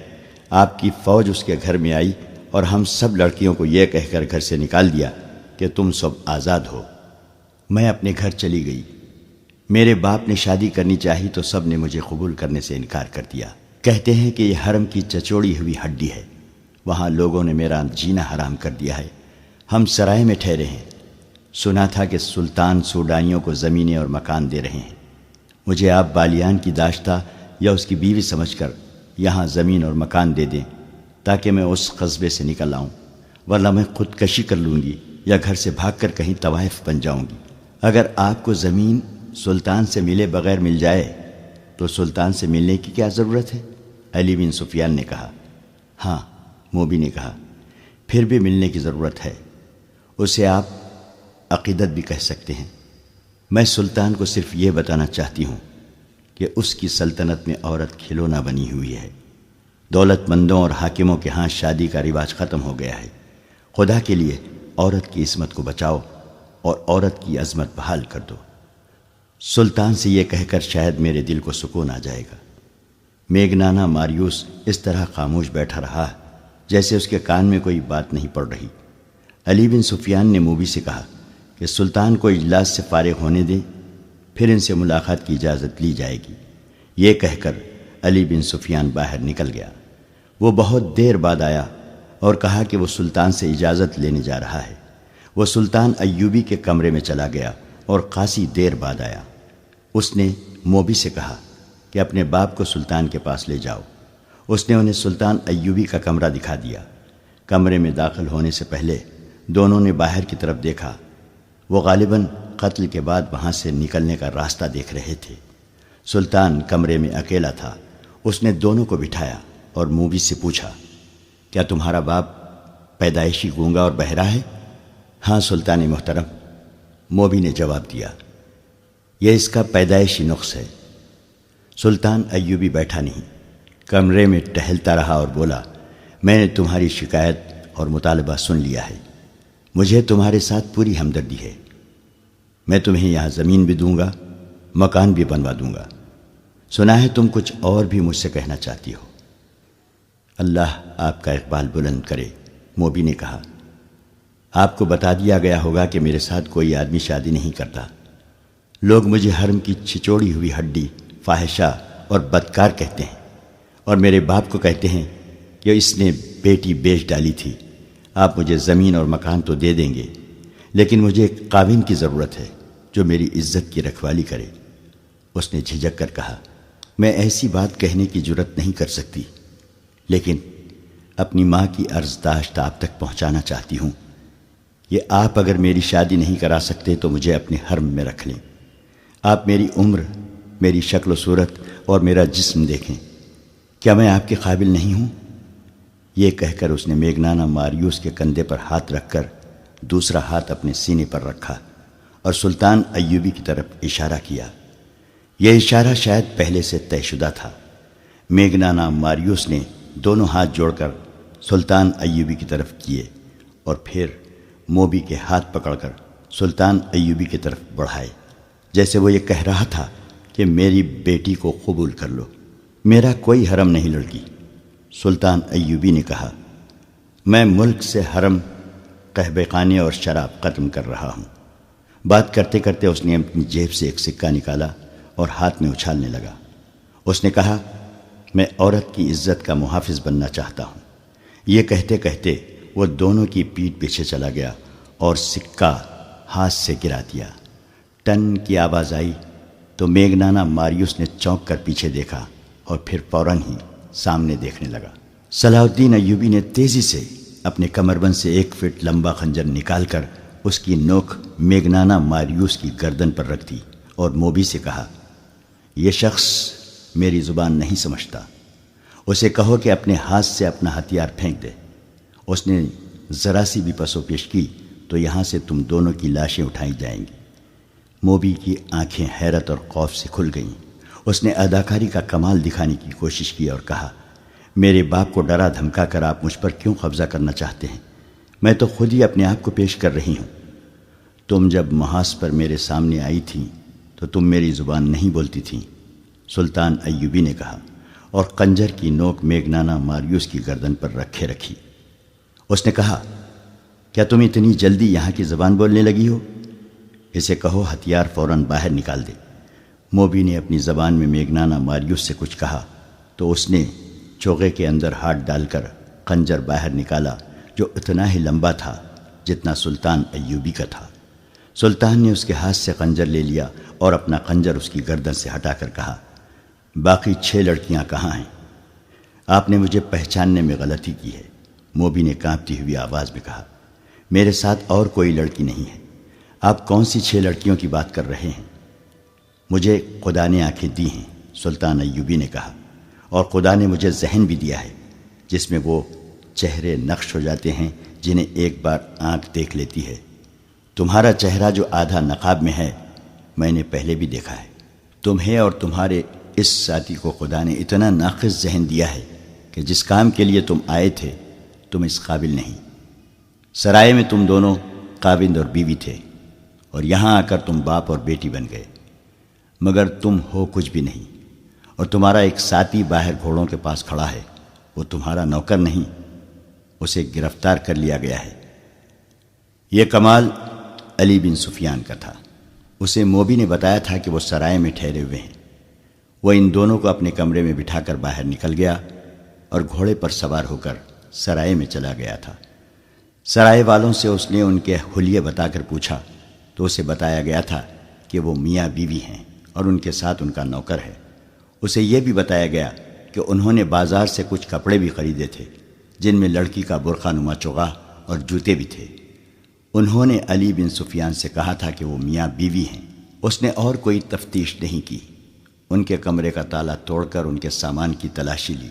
A: آپ کی فوج اس کے گھر میں آئی اور ہم سب لڑکیوں کو یہ کہہ کر گھر سے نکال دیا کہ تم سب آزاد ہو۔ میں اپنے گھر چلی گئی۔ میرے باپ نے شادی کرنی چاہی تو سب نے مجھے قبول کرنے سے انکار کر دیا۔ کہتے ہیں کہ یہ حرم کی چچوڑی ہوئی ہڈی ہے، وہاں لوگوں نے میرا جینا حرام کر دیا ہے۔ ہم سرائے میں ٹھہرے ہیں، سنا تھا کہ سلطان سوڈانیوں کو زمینیں اور مکان دے رہے ہیں۔ مجھے آپ بالیان کی داشتہ یا اس کی بیوی سمجھ کر یہاں زمین اور مکان دے دیں تاکہ میں اس قصبے سے نکل آؤں، ورنہ میں خودکشی کر لوں گی یا گھر سے بھاگ کر کہیں طوائف بن جاؤں گی۔ اگر آپ کو زمین سلطان سے ملے بغیر مل جائے تو سلطان سے ملنے کی کیا ضرورت ہے؟ علی بن سفیان نے کہا۔ ہاں، موبی نے کہا، پھر بھی ملنے کی ضرورت ہے۔ اسے آپ عقیدت بھی کہہ سکتے ہیں۔ میں سلطان کو صرف یہ بتانا چاہتی ہوں کہ اس کی سلطنت میں عورت کھلونا بنی ہوئی ہے۔ دولت مندوں اور حاکموں کے ہاں شادی کا رواج ختم ہو گیا ہے۔ خدا کے لیے عورت کی عصمت کو بچاؤ اور عورت کی عظمت بحال کر دو۔ سلطان سے یہ کہہ کر شاید میرے دل کو سکون آ جائے گا۔ میگنانا ماریوس اس طرح خاموش بیٹھا رہا جیسے اس کے کان میں کوئی بات نہیں پڑ رہی۔ علی بن سفیان نے موبی سے کہا کہ سلطان کو اجلاس سے فارغ ہونے دیں، پھر ان سے ملاقات کی اجازت لی جائے گی۔ یہ کہہ کر علی بن سفیان باہر نکل گیا۔ وہ بہت دیر بعد آیا اور کہا کہ وہ سلطان سے اجازت لینے جا رہا ہے۔ وہ سلطان ایوبی کے کمرے میں چلا گیا اور خاصی دیر بعد آیا۔ اس نے موبی سے کہا کہ اپنے باپ کو سلطان کے پاس لے جاؤ۔ اس نے انہیں سلطان ایوبی کا کمرہ دکھا دیا۔ کمرے میں داخل ہونے سے پہلے دونوں نے باہر کی طرف دیکھا۔ وہ غالباً قتل کے بعد وہاں سے نکلنے کا راستہ دیکھ رہے تھے۔ سلطان کمرے میں اکیلا تھا۔ اس نے دونوں کو بٹھایا اور موبی سے پوچھا، کیا تمہارا باپ پیدائشی گونگا اور بہرا ہے؟ ہاں سلطان محترم، موبی نے جواب دیا، یہ اس کا پیدائشی نقص ہے۔ سلطان ایوبی بیٹھا نہیں، کمرے میں ٹہلتا رہا اور بولا، میں نے تمہاری شکایت اور مطالبہ سن لیا ہے۔ مجھے تمہارے ساتھ پوری ہمدردی ہے۔ میں تمہیں یہاں زمین بھی دوں گا، مکان بھی بنوا دوں گا۔ سنا ہے تم کچھ اور بھی مجھ سے کہنا چاہتی ہو۔ اللہ آپ کا اقبال بلند کرے، موبی نے کہا۔ آپ کو بتا دیا گیا ہوگا کہ میرے ساتھ کوئی آدمی شادی نہیں کرتا۔ لوگ مجھے حرم کی چھچوڑی ہوئی ہڈی، فاحشہ اور بدکار کہتے ہیں، اور میرے باپ کو کہتے ہیں کہ اس نے بیٹی بیچ ڈالی تھی۔ آپ مجھے زمین اور مکان تو دے دیں گے، لیکن مجھے ایک قابل کی ضرورت ہے جو میری عزت کی رکھوالی کرے۔ اس نے جھجک کر کہا، میں ایسی بات کہنے کی جرت نہیں کر سکتی، لیکن اپنی ماں کی عرضداشت آپ تک پہنچانا چاہتی ہوں کہ آپ اگر میری شادی نہیں کرا سکتے تو مجھے اپنے حرم میں رکھ لیں۔ آپ میری عمر، میری شکل و صورت اور میرا جسم دیکھیں، کیا میں آپ کے قابل نہیں ہوں؟ یہ کہہ کر اس نے میگنانا ماریوس کے کندھے پر ہاتھ رکھ کر دوسرا ہاتھ اپنے سینے پر رکھا اور سلطان ایوبی کی طرف اشارہ کیا۔ یہ اشارہ شاید پہلے سے طے شدہ تھا۔ میگنانا ماریوس نے دونوں ہاتھ جوڑ کر سلطان ایوبی کی طرف کیے اور پھر موبی کے ہاتھ پکڑ کر سلطان ایوبی کی طرف بڑھائے، جیسے وہ یہ کہہ رہا تھا کہ میری بیٹی کو قبول کر لو، میرا کوئی حرم نہیں لڑکی۔ سلطان ایوبی نے کہا، میں ملک سے حرم، قہبہ خانے اور شراب ختم کر رہا ہوں۔ بات کرتے کرتے اس نے اپنی جیب سے ایک سکہ نکالا اور ہاتھ میں اچھالنے لگا۔ اس نے کہا، میں عورت کی عزت کا محافظ بننا چاہتا ہوں۔ یہ کہتے کہتے وہ دونوں کی پیٹھ پیچھے چلا گیا اور سکہ ہاتھ سے گرا دیا۔ ٹن کی آواز آئی تو میگنانا ماریوس نے چونک کر پیچھے دیکھا اور پھر فوراً ہی سامنے دیکھنے لگا۔ صلاح الدین ایوبی نے تیزی سے اپنے کمربند سے 1 فٹ لمبا خنجر نکال کر اس کی نوک میگنانا ماریوس کی گردن پر رکھ دی اور موبی سے کہا، یہ شخص میری زبان نہیں سمجھتا، اسے کہو کہ اپنے ہاتھ سے اپنا ہتھیار پھینک دے۔ اس نے ذرا سی بھی پس و پیش کی تو یہاں سے تم دونوں کی لاشیں اٹھائی جائیں گی۔ موبی کی آنکھیں حیرت اور خوف سے کھل گئیں۔ اس نے اداکاری کا کمال دکھانے کی کوشش کی اور کہا، میرے باپ کو ڈرا دھمکا کر آپ مجھ پر کیوں قبضہ کرنا چاہتے ہیں؟ میں تو خود ہی اپنے آپ کو پیش کر رہی ہوں۔ تم جب محاذ پر میرے سامنے آئی تھی تو تم میری زبان نہیں بولتی تھیں، سلطان ایوبی نے کہا، اور خنجر کی نوک میگنانا ماریوس کی گردن پر رکھے رکھی۔ اس نے کہا، کیا تم اتنی جلدی یہاں کی زبان بولنے لگی ہو؟ اسے کہو ہتھیار فوراً باہر نکال دے۔ موبی نے اپنی زبان میں میگنانا ماریوس سے کچھ کہا تو اس نے چوغے کے اندر ہاتھ ڈال کر خنجر باہر نکالا، جو اتنا ہی لمبا تھا جتنا سلطان ایوبی کا تھا۔ سلطان نے اس کے ہاتھ سے خنجر لے لیا اور اپنا خنجر اس کی گردن سے ہٹا کر کہا، باقی 6 لڑکیاں کہاں ہیں؟ آپ نے مجھے پہچاننے میں غلطی کی ہے، موبی نے کانپتی ہوئی آواز میں کہا، میرے ساتھ اور کوئی لڑکی نہیں ہے۔ آپ کون سی 6 لڑکیوں کی بات کر رہے ہیں؟ مجھے خدا نے آنکھیں دی ہیں، سلطان ایوبی نے کہا، اور خدا نے مجھے ذہن بھی دیا ہے جس میں وہ چہرے نقش ہو جاتے ہیں جنہیں ایک بار آنکھ دیکھ لیتی ہے۔ تمہارا چہرہ جو آدھا نقاب میں ہے میں نے پہلے بھی دیکھا ہے۔ تمہیں اور تمہارے اس ساتھی کو خدا نے اتنا ناقص ذہن دیا ہے کہ جس کام کے لیے تم آئے تھے تم اس قابل نہیں۔ سرائے میں تم دونوں خاوند اور بیوی تھے اور یہاں آ کر تم باپ اور بیٹی بن گئے، مگر تم ہو کچھ بھی نہیں، اور تمہارا ایک ساتھی باہر گھوڑوں کے پاس کھڑا ہے، وہ تمہارا نوکر نہیں، اسے گرفتار کر لیا گیا ہے۔ یہ کمال علی بن سفیان کا تھا۔ اسے موبی نے بتایا تھا کہ وہ سرائے میں ٹھہرے ہوئے ہیں۔ وہ ان دونوں کو اپنے کمرے میں بٹھا کر باہر نکل گیا اور گھوڑے پر سوار ہو کر سرائے میں چلا گیا تھا۔ سرائے والوں سے اس نے ان کے حلیے بتا کر پوچھا تو اسے بتایا گیا تھا کہ وہ میاں بیوی ہیں اور ان کے ساتھ ان کا نوکر ہے۔ اسے یہ بھی بتایا گیا کہ انہوں نے بازار سے کچھ کپڑے بھی خریدے تھے جن میں لڑکی کا برقع نما چوغا اور جوتے بھی تھے۔ انہوں نے علی بن سفیان سے کہا تھا کہ وہ میاں بیوی ہیں۔ اس نے اور کوئی تفتیش نہیں کی۔ ان کے کمرے کا تالا توڑ کر ان کے سامان کی تلاشی لی۔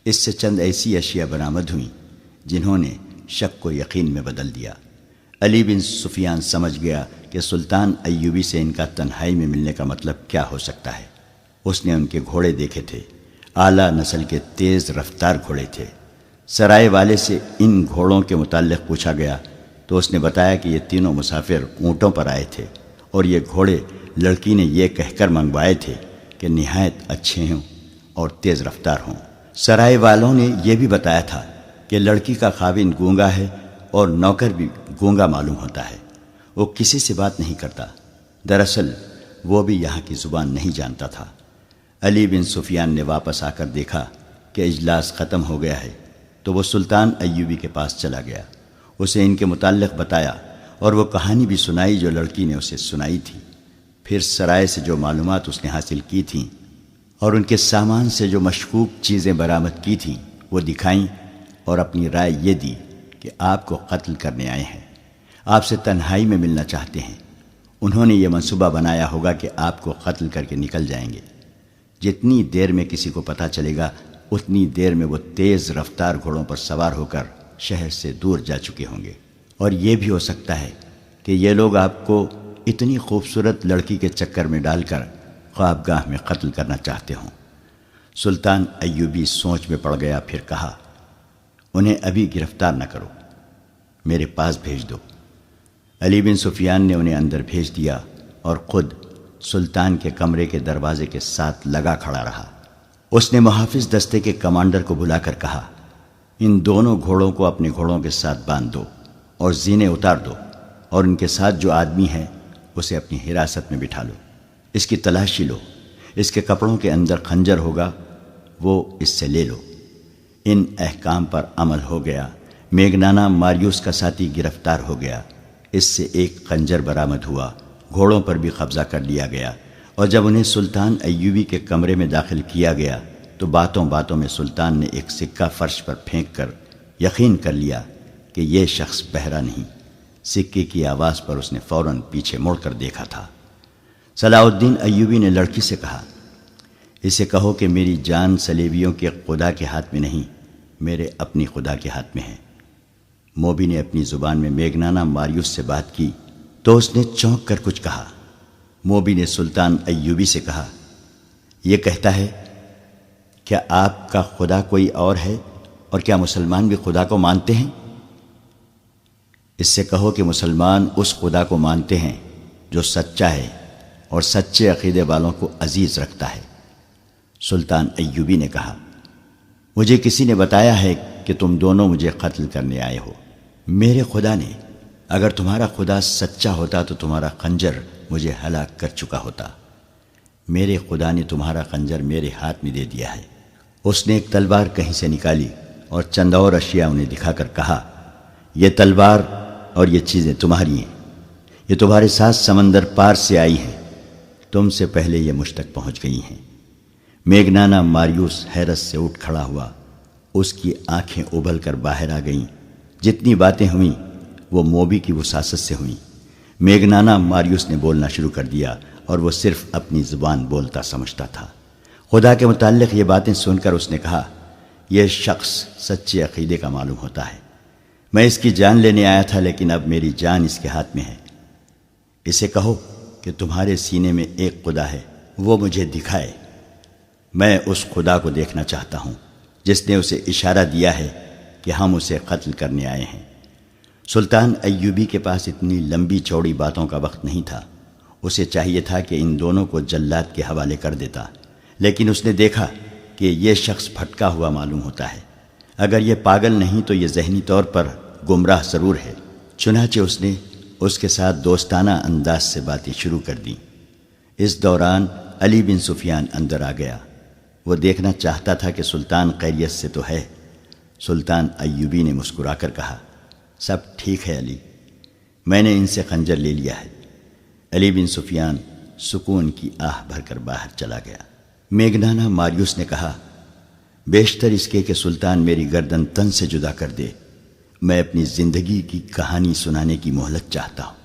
A: اس سے چند ایسی اشیاء برآمد ہوئیں جنہوں نے شک کو یقین میں بدل دیا۔ علی بن سفیان سمجھ گیا کہ سلطان ایوبی سے ان کا تنہائی میں ملنے کا مطلب کیا ہو سکتا ہے۔ اس نے ان کے گھوڑے دیکھے تھے، اعلیٰ نسل کے تیز رفتار گھوڑے تھے۔ سرائے والے سے ان گھوڑوں کے متعلق پوچھا گیا تو اس نے بتایا کہ یہ تینوں مسافر اونٹوں پر آئے تھے اور یہ گھوڑے لڑکی نے یہ کہہ کر منگوائے تھے کہ نہایت اچھے ہوں اور تیز رفتار ہوں۔ سرائے والوں نے یہ بھی بتایا تھا کہ لڑکی کا خاوند گونگا ہے اور نوکر بھی گونگا معلوم ہوتا ہے، وہ کسی سے بات نہیں کرتا۔ دراصل وہ بھی یہاں کی زبان نہیں جانتا تھا۔ علی بن سفیان نے واپس آ کر دیکھا کہ اجلاس ختم ہو گیا ہے تو وہ سلطان ایوبی کے پاس چلا گیا، اسے ان کے متعلق بتایا اور وہ کہانی بھی سنائی جو لڑکی نے اسے سنائی تھی۔ پھر سرائے سے جو معلومات اس نے حاصل کی تھیں اور ان کے سامان سے جو مشکوک چیزیں برآمد کی تھیں وہ دکھائیں اور اپنی رائے یہ دی کہ آپ کو قتل کرنے آئے ہیں، آپ سے تنہائی میں ملنا چاہتے ہیں۔ انہوں نے یہ منصوبہ بنایا ہوگا کہ آپ کو قتل کر کے نکل جائیں گے۔ جتنی دیر میں کسی کو پتہ چلے گا اتنی دیر میں وہ تیز رفتار گھوڑوں پر سوار ہو کر شہر سے دور جا چکے ہوں گے، اور یہ بھی ہو سکتا ہے کہ یہ لوگ آپ کو اتنی خوبصورت لڑکی کے چکر میں ڈال کر خوابگاہ میں قتل کرنا چاہتے ہوں۔ سلطان ایوبی سوچ میں پڑ گیا، پھر کہا انہیں ابھی گرفتار نہ کرو، میرے پاس بھیج دو۔ علی بن سفیان نے انہیں اندر بھیج دیا اور خود سلطان کے کمرے کے دروازے کے ساتھ لگا کھڑا رہا۔ اس نے محافظ دستے کے کمانڈر کو بلا کر کہا ان دونوں گھوڑوں کو اپنے گھوڑوں کے ساتھ باندھ دو اور زینے اتار دو، اور ان کے ساتھ جو آدمی ہے اسے اپنی حراست میں بٹھا لو، اس کی تلاشی لو، اس کے کپڑوں کے اندر خنجر ہوگا، وہ اس سے لے لو۔ ان احکام پر عمل ہو گیا۔ میگنانا ماریوس کا ساتھی گرفتار ہو گیا، اس سے ایک خنجر برآمد ہوا، گھوڑوں پر بھی قبضہ کر لیا گیا، اور جب انہیں سلطان ایوبی کے کمرے میں داخل کیا گیا تو باتوں باتوں میں سلطان نے ایک سکہ فرش پر پھینک کر یقین کر لیا کہ یہ شخص بہرا نہیں۔ سکے کی آواز پر اس نے فوراً پیچھے مڑ کر دیکھا تھا۔ صلاح الدین ایوبی نے لڑکی سے کہا اسے کہو کہ میری جان صلیبیوں کے خدا کے ہاتھ میں نہیں، میرے اپنی خدا کے ہاتھ میں ہے۔ موبی نے اپنی زبان میں میگنانا ماریوس سے بات کی تو اس نے چونک کر کچھ کہا۔ موبی نے سلطان ایوبی سے کہا یہ کہتا ہے کیا آپ کا خدا کوئی اور ہے، اور کیا مسلمان بھی خدا کو مانتے ہیں؟ اس سے کہو کہ مسلمان اس خدا کو مانتے ہیں جو سچا ہے اور سچے عقیدے والوں کو عزیز رکھتا ہے۔ سلطان ایوبی نے کہا مجھے کسی نے بتایا ہے کہ تم دونوں مجھے قتل کرنے آئے ہو۔ میرے خدا نے، اگر تمہارا خدا سچا ہوتا تو تمہارا خنجر مجھے ہلاک کر چکا ہوتا۔ میرے خدا نے تمہارا خنجر میرے ہاتھ میں دے دیا ہے۔ اس نے ایک تلوار کہیں سے نکالی اور چند اور اشیاء انہیں دکھا کر کہا یہ تلوار اور یہ چیزیں تمہاری ہیں، یہ تمہارے ساتھ سمندر پار سے آئی ہیں، تم سے پہلے یہ مجھ تک پہنچ گئی ہیں۔ میگنانا ماریوس حیرت سے اٹھ کھڑا ہوا، اس کی آنکھیں ابل کر باہر آ گئیں۔ جتنی باتیں ہوئیں وہ موبی کی وساست سے ہوئیں۔ میگنانا ماریوس نے بولنا شروع کر دیا اور وہ صرف اپنی زبان بولتا سمجھتا تھا۔ خدا کے متعلق یہ باتیں سن کر اس نے کہا یہ شخص سچے عقیدے کا معلوم ہوتا ہے، میں اس کی جان لینے آیا تھا، لیکن اب میری جان اس کے ہاتھ میں ہے۔ اسے کہو کہ تمہارے سینے میں ایک خدا ہے، وہ مجھے دکھائے، میں اس خدا کو دیکھنا چاہتا ہوں جس نے اسے اشارہ دیا ہے کہ ہم اسے قتل کرنے آئے ہیں۔ سلطان ایوبی کے پاس اتنی لمبی چوڑی باتوں کا وقت نہیں تھا۔ اسے چاہیے تھا کہ ان دونوں کو جلاد کے حوالے کر دیتا، لیکن اس نے دیکھا کہ یہ شخص بھٹکا ہوا معلوم ہوتا ہے۔ اگر یہ پاگل نہیں تو یہ ذہنی طور پر گمراہ ضرور ہے۔ چنانچہ اس نے اس کے ساتھ دوستانہ انداز سے باتیں شروع کر دیں۔ اس دوران علی بن سفیان اندر آ گیا۔ وہ دیکھنا چاہتا تھا کہ سلطان خیریت سے تو ہے۔ سلطان ایوبی نے مسکرا کر کہا، سب ٹھیک ہے علی، میں نے ان سے خنجر لے لیا ہے۔ علی بن سفیان سکون کی آہ بھر کر باہر چلا گیا۔ میگنانا ماریوس نے کہا، بیشتر اس کے کہ سلطان میری گردن تن سے جدا کر دے، میں اپنی زندگی کی کہانی سنانے کی مہلت چاہتا ہوں۔